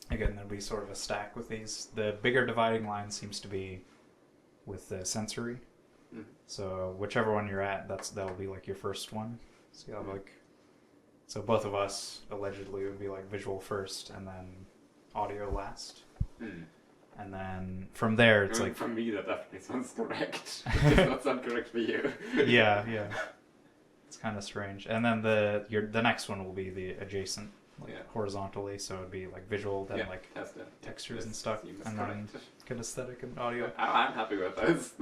again, there'll be sort of a stack with these. The bigger dividing line seems to be with the sensory. So whichever one you're at, that'll be like your first one. So you have like, so both of us allegedly would be like visual first, and then audio last. Hmm. And then from there, it's I mean, like... for me, that definitely sounds correct. It does not sound correct for you. yeah. It's kind of strange. And then the next one will be the adjacent, like horizontally, so it'd be like visual, then like textures and stuff, and then kinesthetic and audio. I'm happy with this.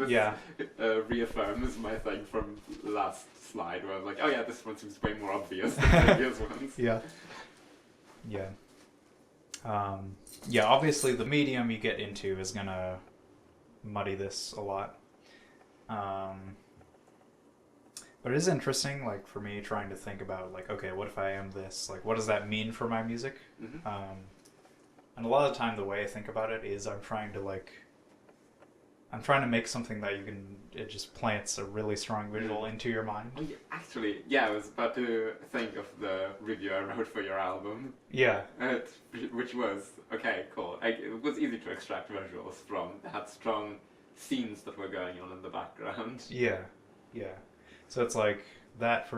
Reaffirms my thing from last slide where I was like, oh yeah, this one seems way more obvious than the previous ones. Obviously the medium you get into is gonna muddy this a lot. But it is interesting, like, for me, trying to think about, like, okay, what if I am this? Like, what does that mean for my music? Mm-hmm. And a lot of the time, the way I think about it is I'm trying to make something that it just plants a really strong visual into your mind. Oh, yeah, actually, I was about to think of the review I wrote for your album. Yeah. Which was, okay, cool. It was easy to extract visuals from. It had strong scenes that were going on in the background. Yeah. So it's like that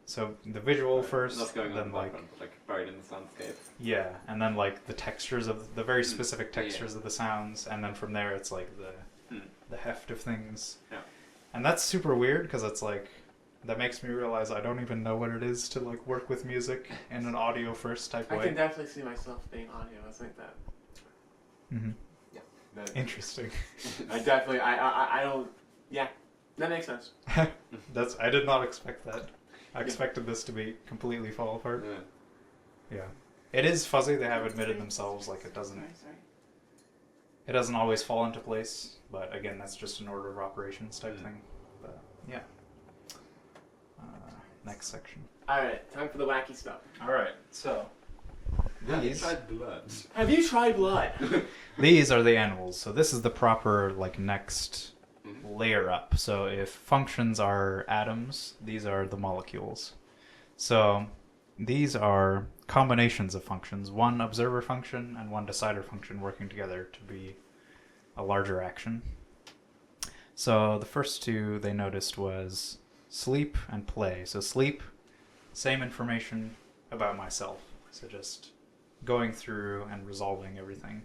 so the visual first, that's going on then in the background, like buried in the soundscape. Yeah, and then like the textures of the very specific textures of the sounds, and then from there it's like the heft of things. Yeah. And that's super weird because it's like that makes me realize I don't even know what it is to like work with music in an audio first type way. I can definitely see myself being audio. I think that. Mm-hmm. Yeah. Interesting. I definitely. I don't. Yeah. That makes sense. I did not expect that. I expected this to be completely fall apart. Yeah. It is fuzzy. They have admitted themselves like it doesn't. It doesn't always fall into place, but again, that's just an order of operations type thing. But yeah. Next section. All right, time for the wacky stuff. All right, so Have you tried blood? Have you tried blood? These are the animals. So this is the proper like next layer up. So if functions are atoms, these are the molecules. So these are combinations of functions, one observer function and one decider function working together to be a larger action. So the first two they noticed was sleep and play. So sleep, same information about myself. So just going through and resolving everything.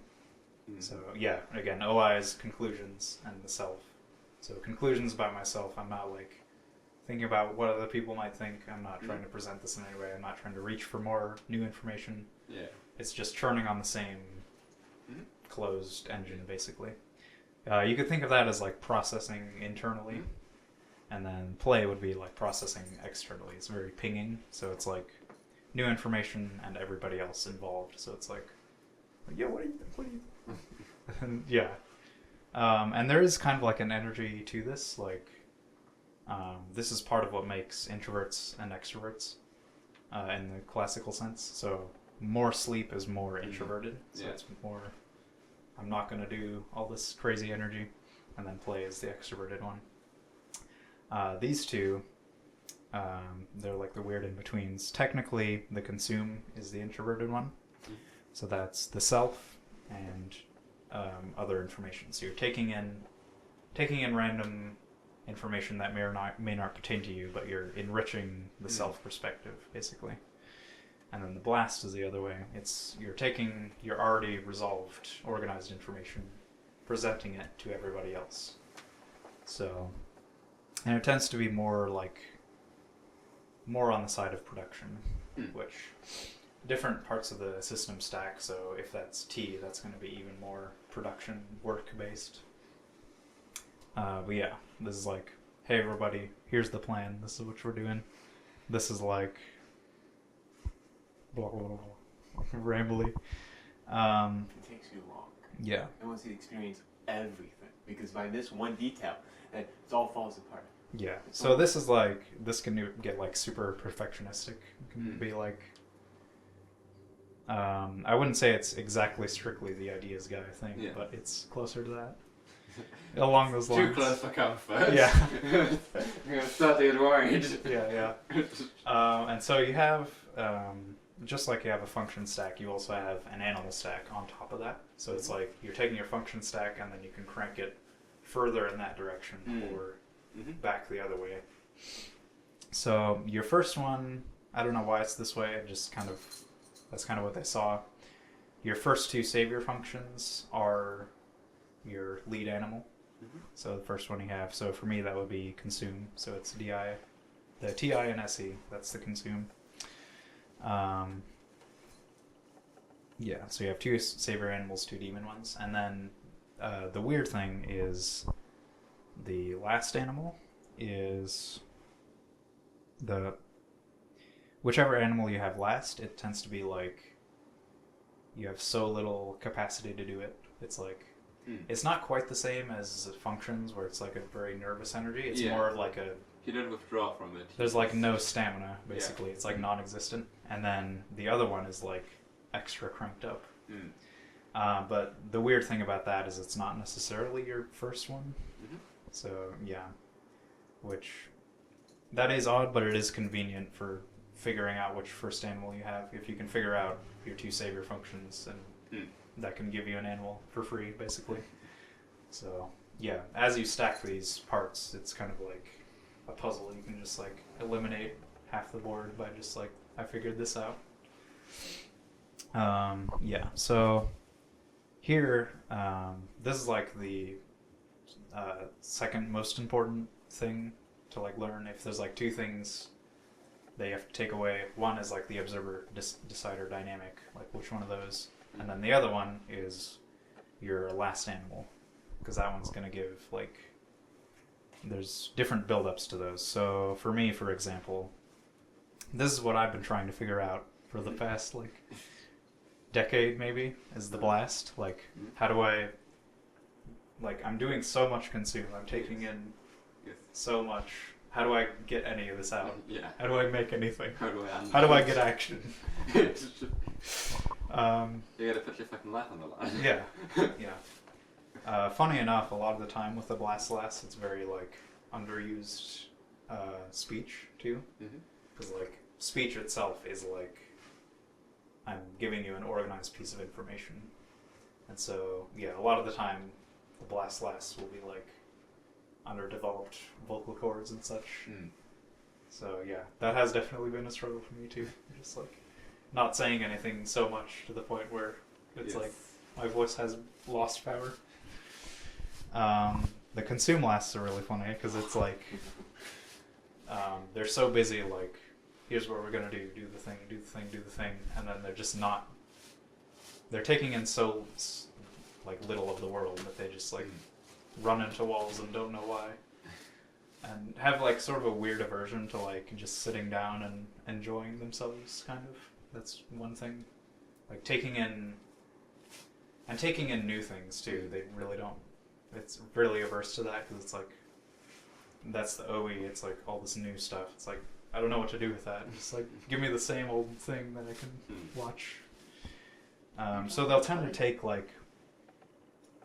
So yeah, again, OI's conclusions and the self. So conclusions about myself, I'm not like thinking about what other people might think. I'm not trying to present this in any way. I'm not trying to reach for more new information. Yeah. It's just churning on the same closed engine, basically. You could think of that as like processing internally, and then play would be like processing externally. It's very pinging, so it's like new information and everybody else involved. So it's like yeah, what do you and yeah. And there is kind of like an energy to this, like this is part of what makes introverts and extroverts in the classical sense. So more sleep is more introverted, so it's more, I'm not going to do all this crazy energy, and then play is the extroverted one. These two, they're like the weird in-betweens. Technically, the consume is the introverted one, so that's the self and other information. So you're taking in random information that may not pertain to you, but you're enriching the self perspective, basically. And then the blast is the other way. It's you're taking your already resolved, organized information, presenting it to everybody else. So, and it tends to be more on the side of production, which different parts of the system stack. So if that's T, that's going to be even more production work based. But yeah, this is like, hey everybody, here's the plan. This is what we're doing. This is like blah blah blah, rambly. It takes you long. Yeah. I want to experience everything, because by this one detail, it all falls apart. Yeah. So this is like, this can get like super perfectionistic. It can be like, I wouldn't say it's exactly strictly the ideas guy thing, but it's closer to that. Along those lines. Too close for comfort. Yeah. I'm starting worried. Yeah. And so you have, just like you have a function stack, you also have an animal stack on top of that. So it's like you're taking your function stack and then you can crank it further in that direction or back the other way. So your first one, I don't know why it's this way, it just kind of, that's kind of what they saw. your first two savior functions are your lead animal. Mhm. So the first one you have. So for me, that would be consume. So it's DI, the TI and SE. That's the consume. Yeah. So you have two savior animals, two demon ones, and then the weird thing is the last animal is the whichever animal you have last. It tends to be like you have so little capacity to do it. It's like it's not quite the same as functions where it's like a very nervous energy. It's more of like a You don't withdraw from it. there's like no stamina basically. It's like non-existent. And then the other one is like extra cranked up. But the weird thing about that is it's not necessarily your first one. So yeah, which that is odd, but it is convenient for figuring out which first animal you have. If you can figure out your two savior functions, and that can give you an animal for free, basically. So yeah, as you stack these parts, it's kind of like a puzzle. You can just like eliminate half the board by just like, I figured this out. Yeah, so here, this is like the second most important thing to like learn. If there's like two things that you have to take away, one is like the observer decider dynamic, like which one of those, and then the other one is your last animal, because that one's going to give like, there's different build-ups to those. So for me, for example, this is what I've been trying to figure out for the past like decade maybe, is the blast. Like how do I, like I'm doing so much consume, I'm taking in so much, how do I get any of this out? Yeah. How do I make anything? How do I get action? You gotta put your fucking life on the line. Yeah, yeah. Funny enough, a lot of the time with the blast, it's very like underused speech too, because like speech itself is like I'm giving you an organized piece of information, and so yeah, a lot of the time the blast will be like underdeveloped vocal cords and such. So yeah, that has definitely been a struggle for me too. Just like not saying anything so much to the point where it's like my voice has lost power. The consume lasts are really funny because it's like they're so busy, like here's what we're gonna do the thing, and then they're just not, they're taking in so like little of the world that they just like run into walls and don't know why, and have like sort of a weird aversion to like just sitting down and enjoying themselves, kind of. That's one thing. Like taking in new things too. They really don't. It's really averse to that because it's like that's the OE. It's like all this new stuff. It's like I don't know what to do with that. Just like give me the same old thing that I can watch. So they'll tend to take like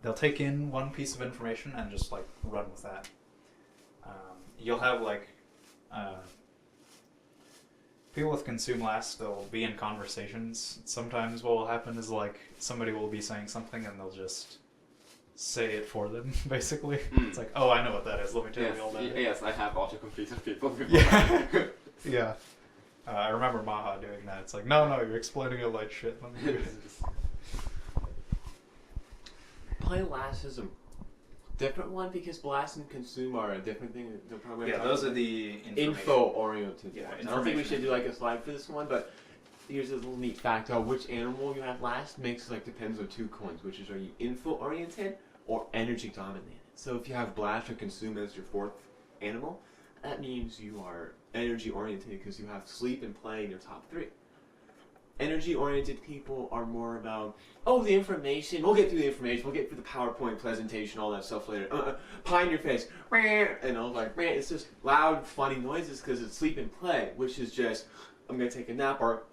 they'll take in one piece of information and just like run with that. You'll have like people with consume last, they'll be in conversations. Sometimes what will happen is like somebody will be saying something and they'll just say it for them, basically. It's like, oh, I know what that is. Let me tell you all that. Yes, I have auto-completed people before. Yeah. Yeah. I remember Maha doing that. It's like, no, you're explaining it like shit. Let me do it. Play last is a different one because blast and consume are a different thing. Yeah, those are the info-oriented Yeah, ones. I don't think we should do like a slide for this one, but here's a little neat fact. Which animal you have last makes like depends on two coins, which is are you info-oriented or energy-dominated. So if you have blast or consume as your fourth animal, that means you are energy-oriented because you have sleep and play in your top three. Energy-oriented people are more about, the information, we'll get through the information, we'll get through the PowerPoint presentation, all that stuff later. Pie in your face. And I was like, it's just loud, funny noises because it's sleep and play, which is just, I'm going to take a nap or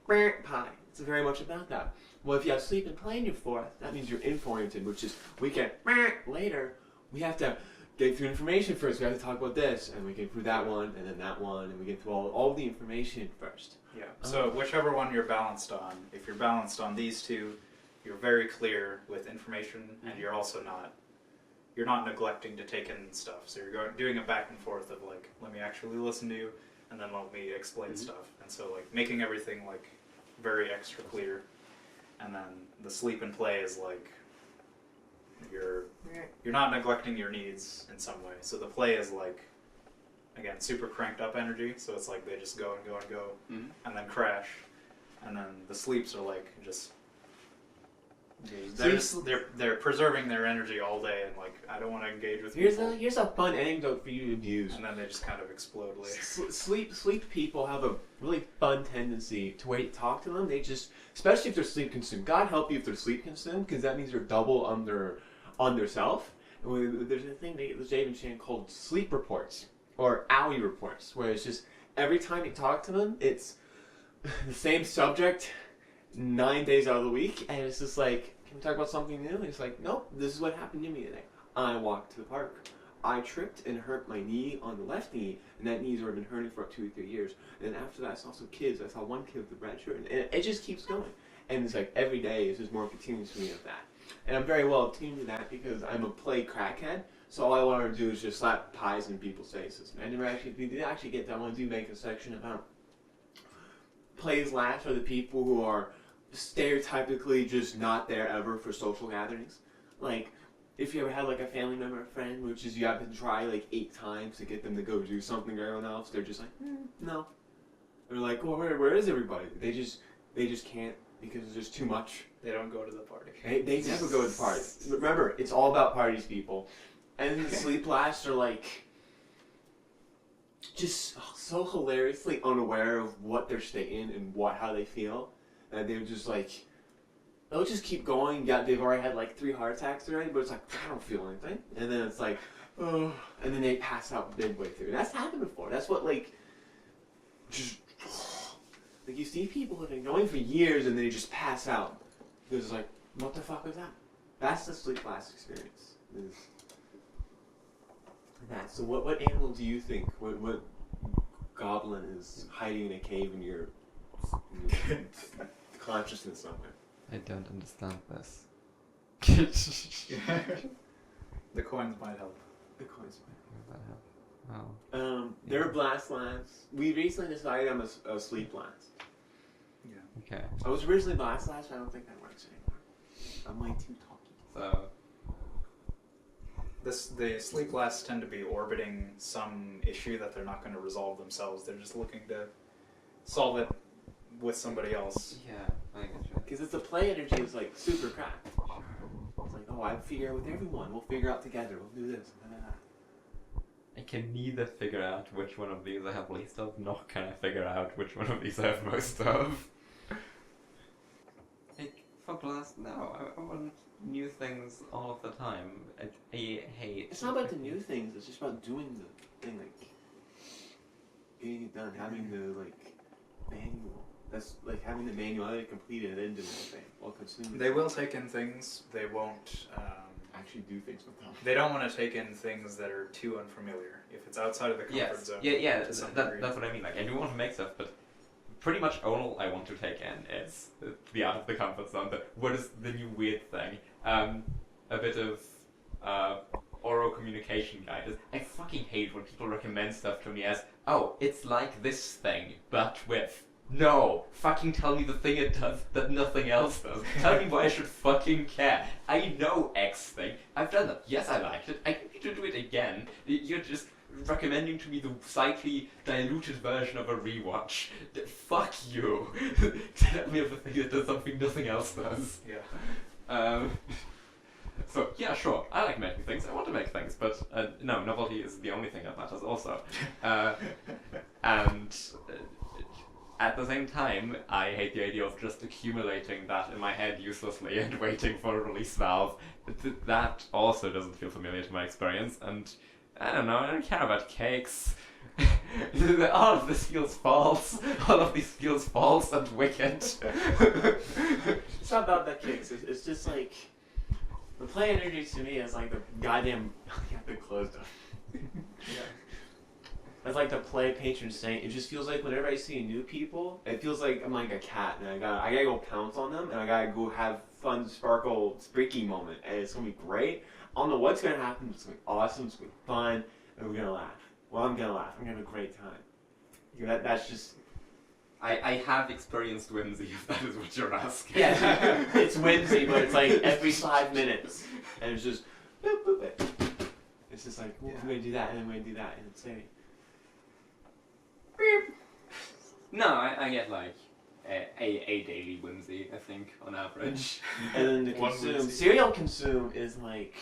pie. It's very much about that. Well, if you have sleep and play in your fourth, that means you're info-oriented, which is we get later. We have to get through information first. We have to talk about this, and we get through that one, and then that one, and we get through all the information first. Yeah. So whichever one you're balanced on, if you're balanced on these two, you're very clear with information, and you're also not neglecting to take in stuff. So you're doing a back and forth of like, let me actually listen to you, and then let me explain stuff. And so like making everything like very extra clear, and then the sleep and play is like you're not neglecting your needs in some way. So the play is like, again, super cranked up energy. So it's like they just go and go and go, and then crash, and then the sleeps are like just. They're preserving their energy all day, and like I don't want to engage with people. Here's a fun anecdote for you to abuse. And then they just kind of explode later. Sleep people have a really fun tendency to wait to talk to them. They just, especially if they're sleep consumed. God help you if they're sleep consumed, because that means they're double on their self. And there's a thing there's even called sleep reports or owie reports, where it's just every time you talk to them, it's the same subject 9 days out of the week, and it's just like, can we talk about something new? And it's like, nope, this is what happened to me today. I walked to the park. I tripped and hurt my knee on the left knee, and that knee's already been hurting for 2 or 3 years. And then after that, I saw some kids. I saw one kid with a red shirt, and it just keeps going. And it's like every day is just more continuous for me of that. And I'm very well attuned to that because I'm a play crackhead. So all I want to do is just slap pies in people's faces. And we did actually get that one. Do make a section about plays last are the people who are stereotypically just not there ever for social gatherings. Like, if you ever had like a family member or friend, which is you have to try like 8 times to get them to go do something or everyone else, they're just like, no. They're like, well, where is everybody? They just can't because there's just too much. They don't go to the party. They never go to the party. Remember, it's all about parties, people. And the sleep lasts are like just so hilariously unaware of what they're stating and how they feel. And they're just like, they'll just keep going. Yeah, they've already had like 3 heart attacks already, but it's like, I don't feel anything. And then it's like, oh, and then they pass out midway through. And that's happened before. That's what like, just, like you see people who've been going for years and they just pass out. It's like, what the fuck was that? That's the sleep last experience. That. So what animal do you think? What goblin is hiding in a cave in your consciousness somewhere? I don't understand this. The coins might help. The coins. Does that help? Oh. They're blast lands. We recently decided I'm a sleep last. Yeah. Okay. I was originally blast last, but I don't think that works anymore. I'm way too talky. So, The sleep lasts tend to be orbiting some issue that they're not going to resolve themselves. They're just looking to solve it with somebody else. yeah, I get you. Because it's the play energy is like super cracked. It's like, oh, I figure out with everyone. We'll figure out together. We'll do this. I can neither figure out which one of these I have least of, nor can I figure out which one of these I have most of. Like, for Blast, no, I want new things all of the time. I hate... It's not about the new things. It's just about doing the thing, like getting it done, having the like manual. That's like having the manual already completed and then doing the thing while consuming. They will take in things. They won't actually do things with them. They don't want to take in things that are too unfamiliar. If it's outside of the comfort zone. Yeah, to some degree. that's what I mean. Like, I do want to make stuff, but pretty much all I want to take in is the out of the comfort zone. But what is the new weird thing? A bit of oral communication guide. I fucking hate when people recommend stuff to me as, oh, it's like this thing, but with... No! Fucking tell me the thing it does that nothing else does. Tell me why I should fucking care. I know X thing. I've done that. Yes, I liked it. I need to do it again. You're just recommending to me the slightly diluted version of a rewatch. Fuck you. Tell me of a thing that does something nothing else does. Yeah. So, yeah, sure, I like making things, I want to make things, but no, novelty is the only thing that matters also. And at the same time, I hate the idea of just accumulating that in my head uselessly and waiting for a release valve. That also doesn't feel familiar to my experience, and I don't know, I don't care about cakes. All of this feels false. All of this feels false and wicked. It's not about the kicks, it's just like... The play energy to me is like the goddamn... You have to close them. Yeah. It's like the play patron saint. It just feels like whenever I see new people, it feels like I'm like a cat, and I gotta go pounce on them, and I gotta go have fun, sparkle, spreaky moment, and it's gonna be great. I don't know what's gonna happen, but it's gonna be awesome, it's gonna be fun, and we're gonna laugh. Well, I'm gonna laugh. I'm gonna have a great time. That's just... I have experienced whimsy, if that is what you're asking. Yeah, it's whimsy, but it's like every 5 minutes, and it's just boop, boop, boop. It's just like, well, we're gonna do that, and then we're gonna do that, and it's like No, I get like a daily whimsy, I think, on average. and then the One consume whimsy. serial consume is like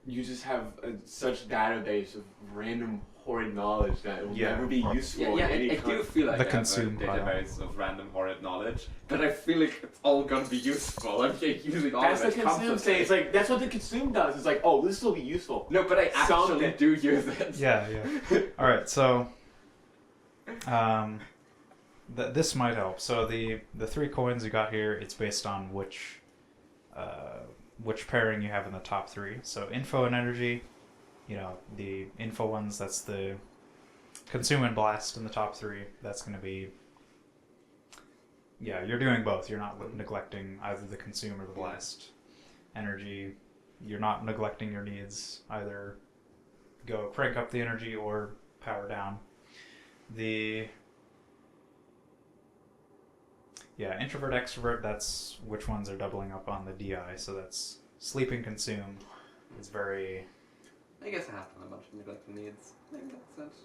you just have such database of random horrid knowledge that it will Yeah. never be useful Yeah, in any I do feel like The I have consume a pile. database of random horrid knowledge, but I feel like it's all gonna be useful. I'm using all That's of the it consume constantly. thing. It's like that's what the consume does. It's like, oh, this will be useful. No, but I actually Someday. do use it. Yeah, yeah. All right, so this might help. So the 3 coins you got here, it's based on which pairing you have in the top 3. So info and energy, you know, the info ones, that's the consume and blast in the top 3. That's going to be, yeah, you're doing both. You're not neglecting either the consume or the blast. Energy, you're not neglecting your needs. Either go crank up the energy or power down. Introvert, extrovert, that's which ones are doubling up on the DI. So that's sleep and consume. It's very... I guess I have done a bunch of neglected needs. Maybe that's it.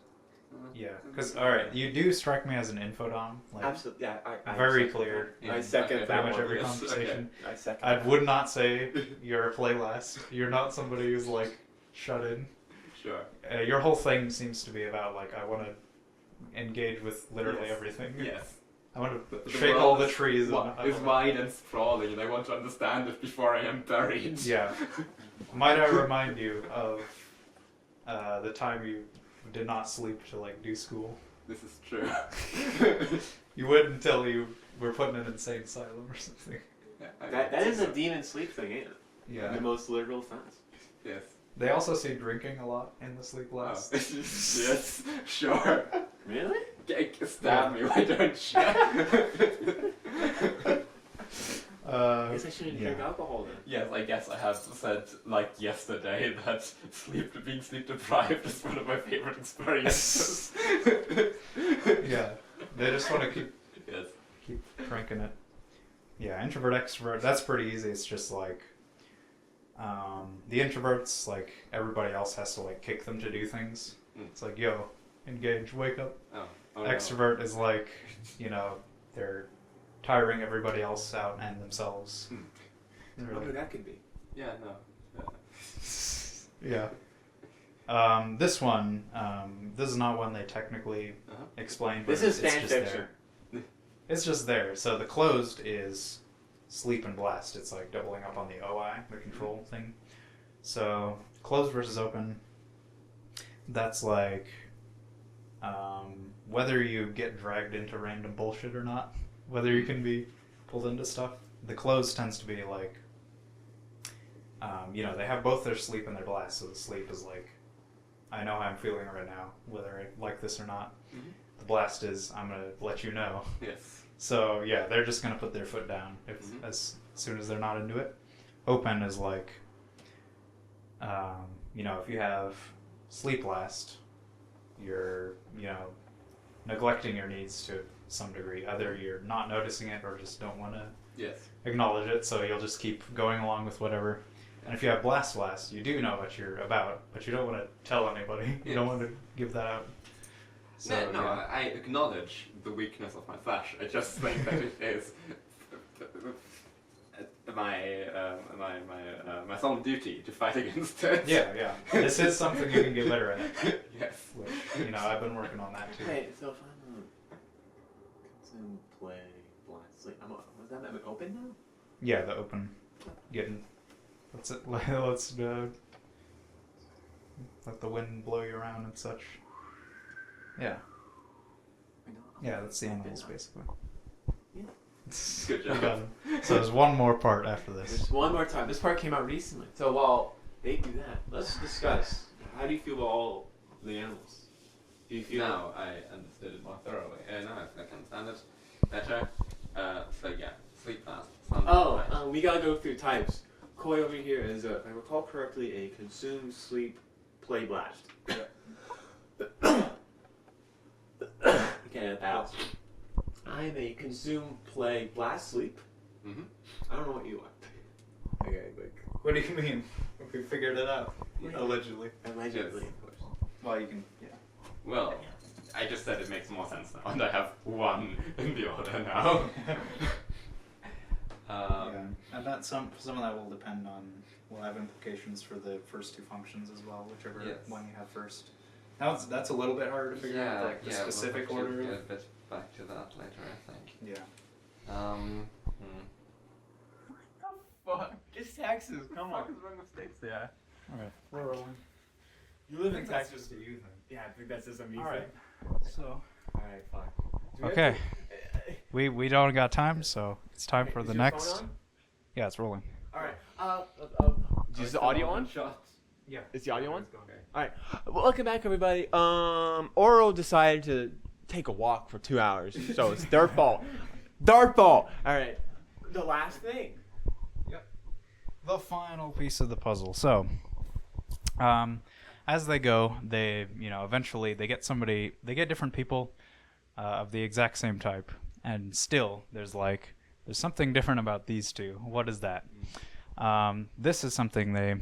Yeah, because, alright, you do strike me as an infodom. Like, Absolutely, yeah. I very second clear. that. I Yeah, second okay, that pretty much one. every Yes, conversation. I second. I that. would not say you're a play last. You're not somebody who's, like, shut in. Sure. Your whole thing seems to be about, like, I want to engage with literally Yes. everything. Yes. I want to The shake world all the is trees. Is wide and sprawling, and I want to understand it before I am buried. Yeah. Might I remind you of the time you did not sleep to, like, do school? This is true. You wouldn't until you were put in an insane asylum or something. That is a demon sleep thing, ain't it? In Yeah. the most literal sense. Yes. They also see drinking a lot in the sleep Oh. last. Yes. Sure. Really? Stab me, why don't you? I guess I shouldn't drink yeah. alcohol then. Yes, I guess I have said, like yesterday, that being sleep deprived is one of my favorite experiences. Yeah. They just want to keep Yes. cranking it. Yeah, introvert, extrovert, that's pretty easy. It's just like the introverts, like everybody else has to like kick them to do things. Mm. It's like, yo, engage, wake up. Oh. No. Extrovert is like, you know, they're tiring everybody else out and themselves. Hmm. I wonder who that could be. Yeah, no. Yeah. This one, this is not one they technically Uh-huh. explain, but This is it's fan just fiction. there. It's just there. So the closed is sleep and blast. It's like doubling up on the OI, the control thing. So closed versus open, that's like whether you get dragged into random bullshit or not, whether you can be pulled into stuff. The closed tends to be like, you know, they have both their sleep and their blast. So the sleep is like, I know how I'm feeling right now, whether I like this or not. Mhm. The blast is, I'm going to let you know. Yes. So yeah, they're just gonna put their foot down if Mhm. as soon as they're not into it. Open is like, you know, if you have sleep last, you're, you know, neglecting your needs to some degree. Either you're not noticing it or just don't want to Yes. acknowledge it, so you'll just keep going along with whatever. And if you have blast, you do know what you're about, but you don't want to tell anybody. You don't want to give that out. So, no, yeah. I acknowledge the weakness of my flesh. I just think that it is my solemn duty to fight against it. Yeah. This is something you can get better at. Yes. Which, you know, I've been working on that too. Hey, so if I'm consume, play, blast, sleep, was that open now? Yeah, the open. Getting. Let's let the wind blow you around and such. Yeah. Yeah, that's the animals basically. Yeah. Good We're job. done. So there's one more part after this. There's one more time. This part came out recently. So while they do that, let's discuss. How do you feel about all the animals? Do you feel Now I understood it more thoroughly. Now I can understand it better. So yeah, sleep fast. we gotta go through types. Koi over here is, if I recall correctly, a consume, sleep, play, blast. Okay, that. I'm a consume, play, blast, sleep. Mm-hmm. I don't know what you are. Okay, like What do you mean? We figured it out. Yeah. Allegedly. allegedly. Yes, of course. Well, you can. Yeah. Well, I just said it makes more sense now, and I have one in the order now. Yeah. And that some of that will depend on will have implications for the first two functions as well, whichever Yes. one you have first. That's a little bit harder to figure out, like the specific we'll have order. to get a bit back to that later, I think. Yeah. Fuck. Just Texas. Come on. What is wrong with states? Yeah. All right. We're rolling. You live in Texas. just a you thing. Yeah, I think that's just a me All right. thing. So. Alright, fine. Do we Okay. have to- We don't got time, so it's time for Is the your phone next. on? Yeah, it's rolling. Alright. Is the audio on? Shots. Yeah. Is the audio on? Okay. Alright. Welcome back, everybody. Oro decided to take a walk for 2 hours, so it's their fault. Their fault. Alright. The last thing. The final piece of the puzzle. So, as they go, they eventually they get different people of the exact same type, and still there's something different about these two. What is that? This is something they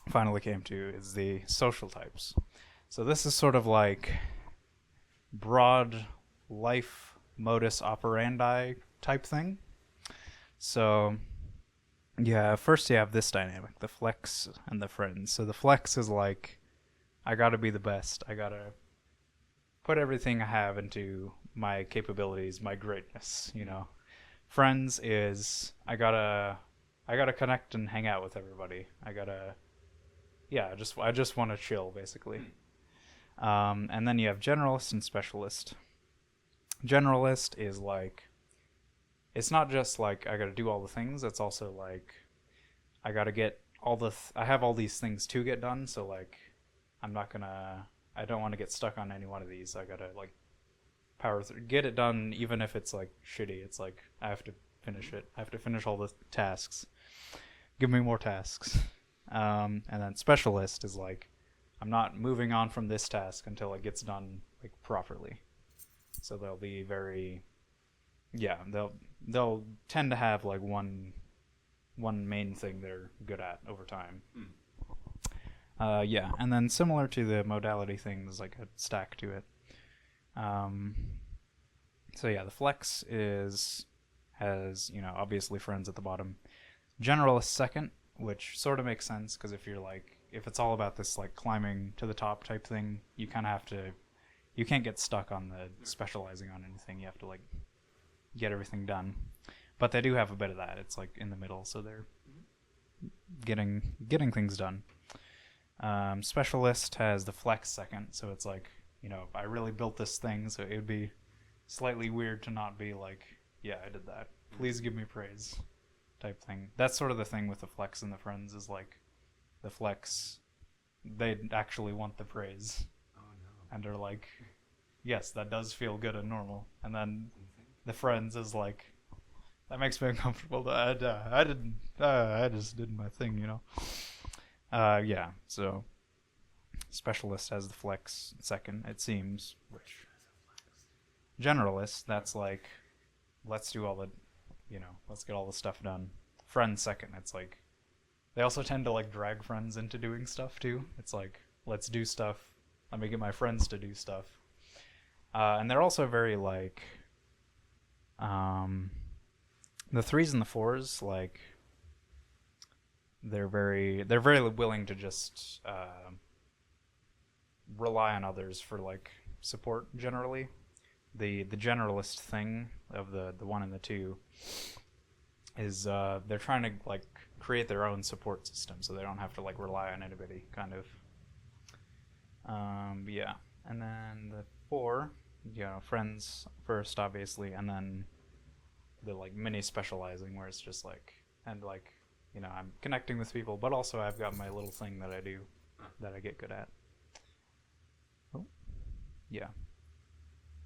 finally came to, is the social types. So this is sort of like broad life modus operandi type thing. So yeah, first you have this dynamic, the flex and the friends. So the flex is like, I gotta be the best. I gotta put everything I have into my capabilities, my greatness, Friends is, I gotta connect and hang out with everybody. I just want to chill, basically. And then you have generalist and specialist. Generalist is like, it's not just like I gotta do all the things. It's also like I gotta get I have all these things to get done. So like, I don't want to get stuck on any one of these. I gotta like power through, get it done, even if it's like shitty. It's like I have to finish it. I have to finish all the tasks. Give me more tasks. And then specialist is like, I'm not moving on from this task until it gets done like properly. So they'll be very, they'll tend to have like one main thing they're good at over time. And then similar to the modality thing, there's like a stack to it. So yeah, the flex has obviously friends at the bottom. Generalist second, which sort of makes sense, because if it's all about this like climbing to the top type thing, you kind of have to, you can't get stuck on the specializing on anything. You have to like get everything done. But they do have a bit of that. It's like in the middle, so they're getting things done. Specialist has the flex second, so it's like, I really built this thing, so it would be slightly weird to not be like, yeah, I did that. Please give me praise type thing. That's sort of the thing with the flex and the friends, is like the flex, they actually want the praise. Oh no. And they're like, yes, that does feel good and normal. And then the friends is like, that makes me uncomfortable. I just did my thing, so specialist has the flex second, it seems. Which generalist, that's like, let's do all the, let's get all the stuff done. Friends second, it's like, they also tend to like drag friends into doing stuff too. It's like, let's do stuff. Let me get my friends to do stuff. And they're also very like, the threes and the fours, like, they're very willing to just rely on others for like support generally. The generalist thing of the one and the two is they're trying to like create their own support system, so they don't have to like rely on anybody, kind of. And then the four, friends first, obviously, and then the like mini specializing, where it's just like, and like, I'm connecting with people, but also I've got my little thing that I do that I get good at. Oh, yeah.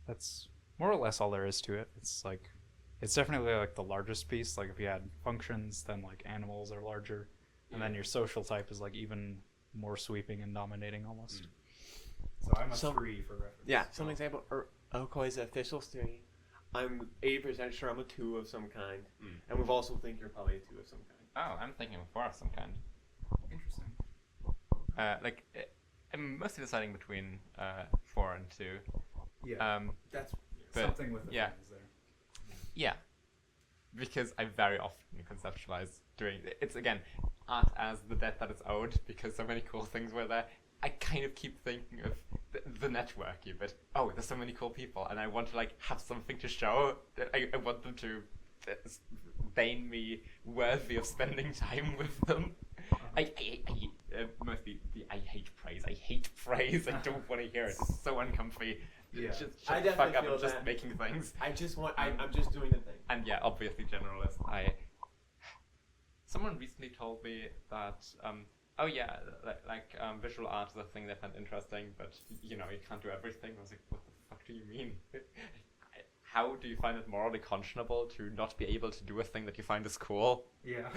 That's more or less all there is to it. It's like, it's definitely like the largest piece. Like if you had functions, then like animals are larger, and then your social type is like even more sweeping and dominating almost. So I'm a 3 for reference. Yeah, some example. Urcoy is official 3. I'm 80% sure I'm a 2 of some kind, Mm. and we also think you're probably a 2 of some kind. Oh, I'm thinking of 4 of some kind. Interesting. I'm mostly deciding between 4 and 2. Yeah. That's But, Something with the yeah. things there. Yeah, because I very often conceptualize doing it's again art as the debt that is owed because so many cool things were there. I kind of keep thinking of the networky, but oh, there's so many cool people, and I want to like have something to show. I want them to deign me worthy of spending time with them. I mostly I hate praise. I hate praise. I don't want to hear it. It's so uncomfy. Yeah. Just I shut the fuck definitely up feel and just that. making things. I'm just doing the thing. And yeah, obviously generalist. Someone recently told me that oh yeah, visual art is a thing they find interesting, but you can't do everything. I was like, what the fuck do you mean? How do you find it morally conscionable to not be able to do a thing that you find is cool? Yeah.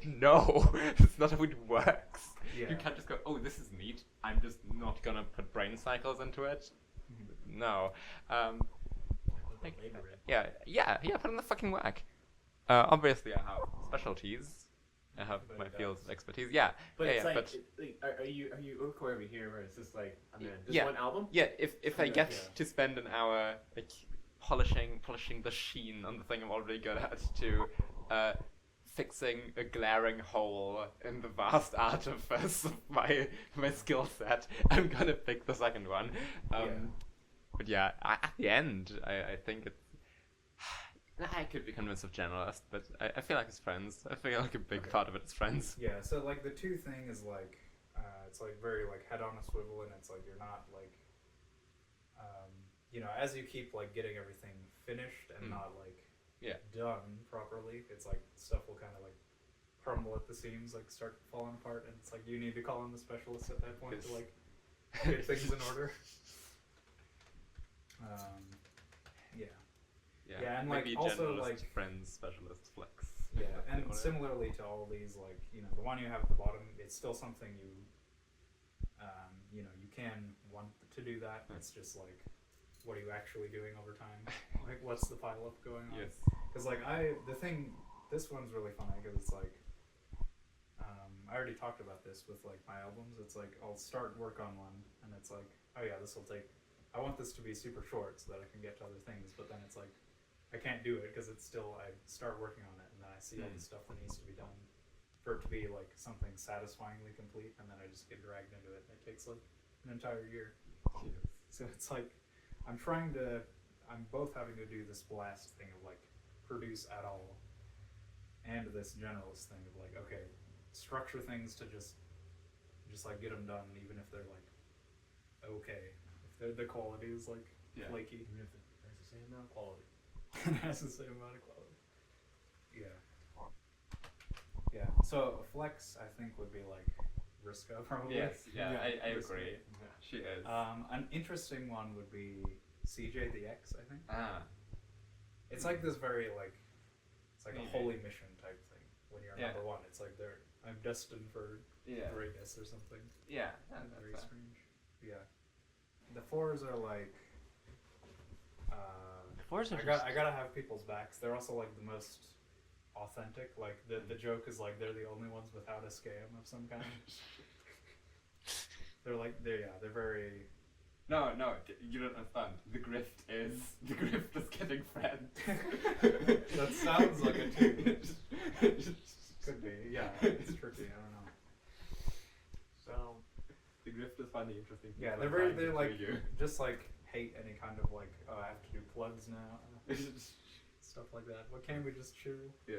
No, it's not how it works. Yeah. You can't just go, oh, this is neat. I'm just not gonna put brain cycles into it. No. Yeah, put in the fucking work. Obviously, I have specialties. I have my fields of expertise. Yeah, But yeah, it's yeah, like, but are you urcoy over here where it's just like, man, just Yeah. one album? yeah, if I Yeah, get yeah. to spend an hour like polishing the sheen on the thing I'm already good at to fixing a glaring hole in the vast artifice of my skill set, I'm gonna pick the second one. But yeah, at the end, I think it's. I could be convinced of generalist, but I feel like it's friends. I feel like a big part of it is friends. Yeah, so like the 2 thing is like it's like very like head on a swivel, and it's like you're not like as you keep like getting everything finished and not like done properly, it's like stuff will kind of like crumble at the seams, like start falling apart, and it's like you need to call in the specialist at that point to like get things in order. Yeah, and like maybe also generalist, like friends, specialist, flex. yeah, and Whatever. similarly to all these, like the one you have at the bottom, it's still something you you can want to do that. It's just like, what are you actually doing over time? Like, what's the pile up going on? Yes. Because like this one's really funny because it's like I already talked about this with like my albums. It's like I'll start work on one and it's like, oh yeah, this will take. I want this to be super short so that I can get to other things, but then it's like I can't do it because it's still I start working on it and then I see all the stuff that needs to be done for it to be like something satisfyingly complete, and then I just get dragged into it and it takes like an entire year. So it's like I'm both having to do this blast thing of like produce at all, and this generalist thing of like, okay, structure things to just like get them done, even if they're like okay, if the quality is like flaky. Even if it has the same amount of quality. It has the same amount of quality. Yeah. So flex, I think, would be like Riska probably. Yes, yeah, I Riska. agree. She is. An interesting one would be CJ the X, I think. It's like this very like, it's like Maybe. a holy mission type thing. When you're Yeah. number one, it's like I'm destined for greatness or something. Yeah, Very strange. Yeah. The 4s are like. Fours are I gotta have people's backs. They're also like the most authentic. Like the joke is like they're the only ones without a scam of some kind. They're very. No, you don't understand. The grift is getting friends. That sounds like a 2. Could be. Yeah, it's tricky. I don't know. So, The grift is finding interesting. Yeah, things they're like you. just like hate any kind of like, oh, I have to do plugs now, stuff like that. What can't we just chill? Yeah.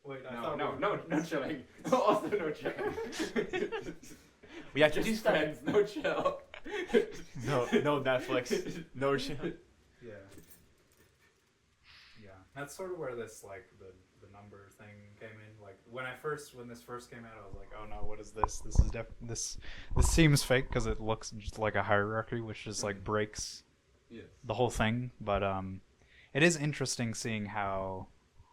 Wait, I No, thought no chilling. Also no chilling. we have to do Just stuff. friends, no chill. No Netflix, no shit. Yeah. That's sort of where this like the number thing came in. Like when this first came out, I was like, oh no, what is this? This is this seems fake because it looks just like a hierarchy, which just like breaks the whole thing. But it is interesting seeing how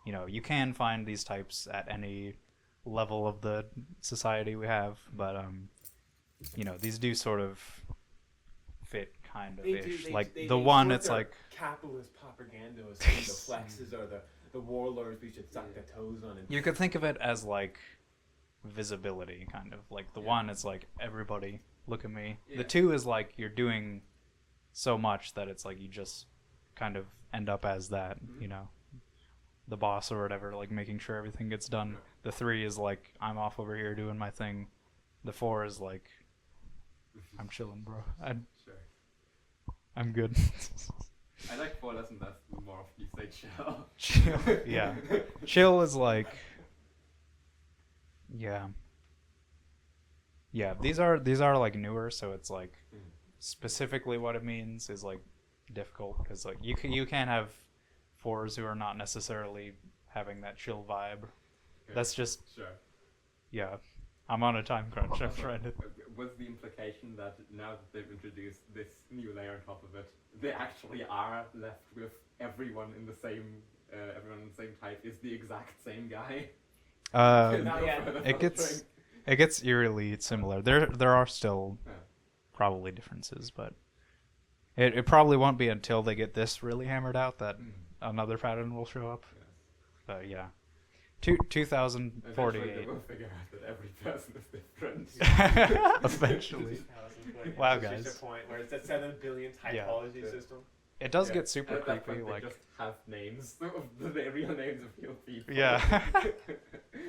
you can find these types at any level of the society we have, but these do sort of fit kind of They ish. do. Like They the one, sort it's their like capitalist propaganda was saying the flexes are the warlords we should suck their toes on. And you could think of it as like visibility, kind of like the one. It's like everybody look at me. Yeah. The two is like you're doing so much that it's like you just kind of end up as that, you know, the boss or whatever, like making sure everything gets done. The three is like I'm off over here doing my thing. The four is like I'm chilling, bro. Sure. I'm good. I like 4 less and less the more often you say chill. Chill, yeah. Chill is like, yeah. These are like newer, so it's like specifically what it means is like difficult because like you can't have fours who are not necessarily having that chill vibe. Okay. That's just Sure. yeah. I'm on a time crunch. I'm Also, trying to. Was the implication that now that they've introduced this new layer on top of it, they actually are left with everyone in the same type is the exact same guy? Not yet. It gets eerily similar. There are still Yeah. probably differences, but it probably won't be until they get this really hammered out that another pattern will show up. Yes. But yeah, Eventually 2048. they will figure out that every person is different. Eventually. Wow, It's just guys. a point where it's a 7 billion typology Yeah. system. It does Yeah. get super At that creepy. point, Like they just have names of the real names of real people. yeah,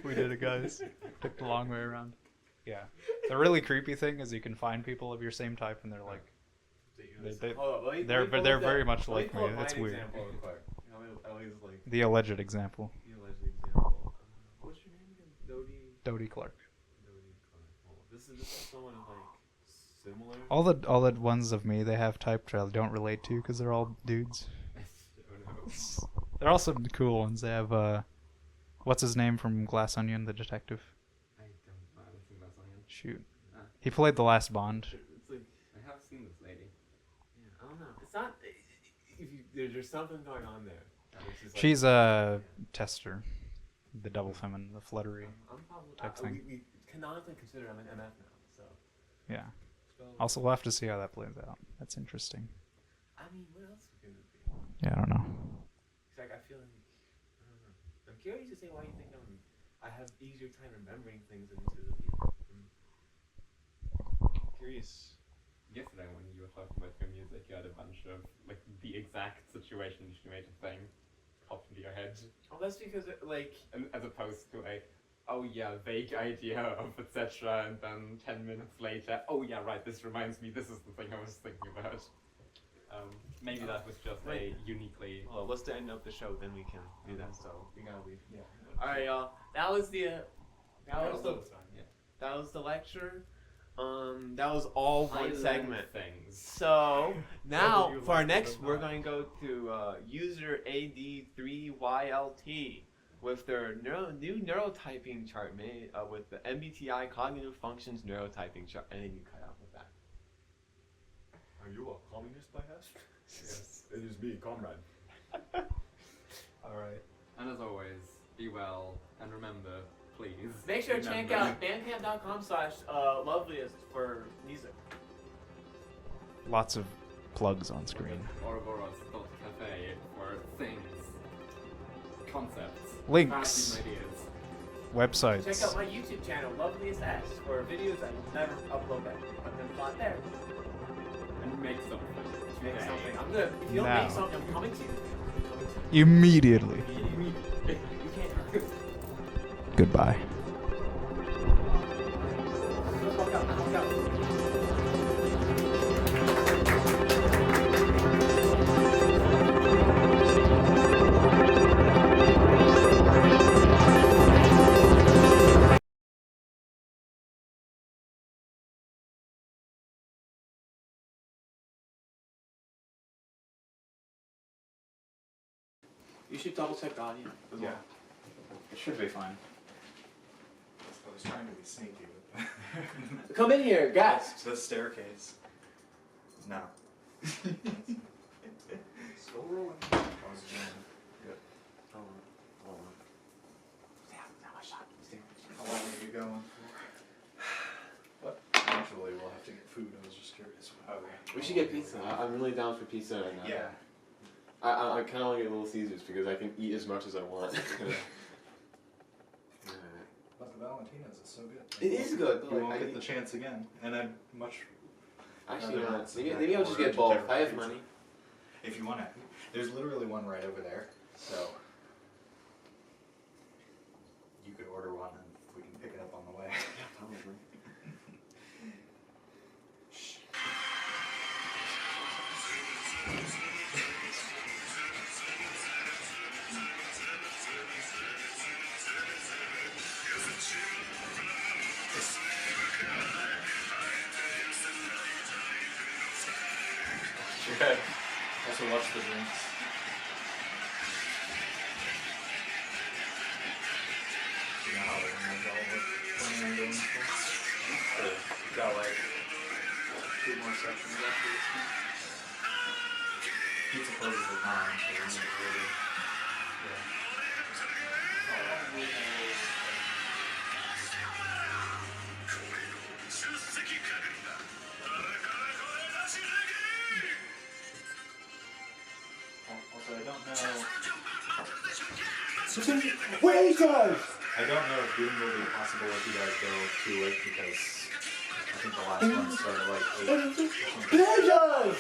we did it, guys. Took the long way around. Yeah, the really creepy thing is you can find people of your same type, and they're like They- Hold up, let me they're pull they're up very that- much let me like pull me. up my It's weird. example real quick. I always like The alleged example, the alleged example. What's your name again? Dodie Clark. Dodie Clark. Well, this is someone like similar. All the ones of me they have typed I don't relate to because they're all dudes. Oh no. They're also the cool ones. They have what's his name from Glass Onion, the detective. I don't know anything about science. Shoot, Ah. he played the last Bond. It's like, I have seen this lady. yeah, I don't know. It's not. There's something going on there. Which is like, She's a tester, the double feminine, the fluttery. I'm probably. type thing. We canonically consider I'm an MF now, so. Yeah. so Also, we'll have to see how that plays out. That's interesting. I mean, what else could it be? Yeah, I don't know. It's like I feel like I don't know. I'm curious to see why you think I have easier time remembering things than these other people. Curious. Yesterday when you were talking about your music, you had a bunch of like the exact situation you made a thing pop into your head, Oh, that's because like and as opposed to a oh yeah vague idea of etc. And then 10 minutes later, oh yeah right, this reminds me, this is the thing I was thinking about. Maybe that was just a uniquely. well, let's end up the show, then we can do that. So we gotta leave. Yeah. All right, y'all. That was the that was the lecture. That was all one segment. Things. So now Whether you for our like it or next, we're not. going to go to user AD3YLT with their new neurotyping chart made with the MBTI cognitive functions neurotyping chart, and then you cut out with that. Are you a communist by us? Yes. It is me, comrade. All right. And as always, be well and remember, please. Make sure to check remember- out bandcamp.com/loveliest for music. Lots of plugs on screen. Ouroborista.cafe for things, concepts, Links. fascinating ideas. Websites. Check out my YouTube channel, Loveliest S, for videos I will never upload that. But then plot there. And make something. Make today. something. I'm good. If you don't Now. make something, I'm coming to you. I'm coming to Immediately. you. You can't. Goodbye. Fuck out. Fuck out. You should double check the audio. as well. It should be fine. I was trying to be sneaky with Come in here, guys. the staircase. No. Still rolling. How's it going? Good. Hold on. How long are you going for? What? Eventually we'll have to get food. I was just curious. Okay. We should get pizza. I'm really down for pizza right now. Yeah. I kind of want to get Little Caesars because I can eat as much as I want. But the Valentina's is so good. It is good. But You like, won't I get the chance again, and I'd much. actually rather not. not Maybe I'll just get both. I have money. If you want to, there's literally one right over there, so you could order one and we can pick it up on the way. Yeah, probably. Okay. Also watch the drinks. You know how they're going to go with planning on doing for? We've got like 2 more sections after this one. Pizza closes at 9, so we need to really, yeah. Also, I don't know. Waiters! I don't know if Doom will be possible if you guys go too late because I think the last one started like 8 or something. Waiters!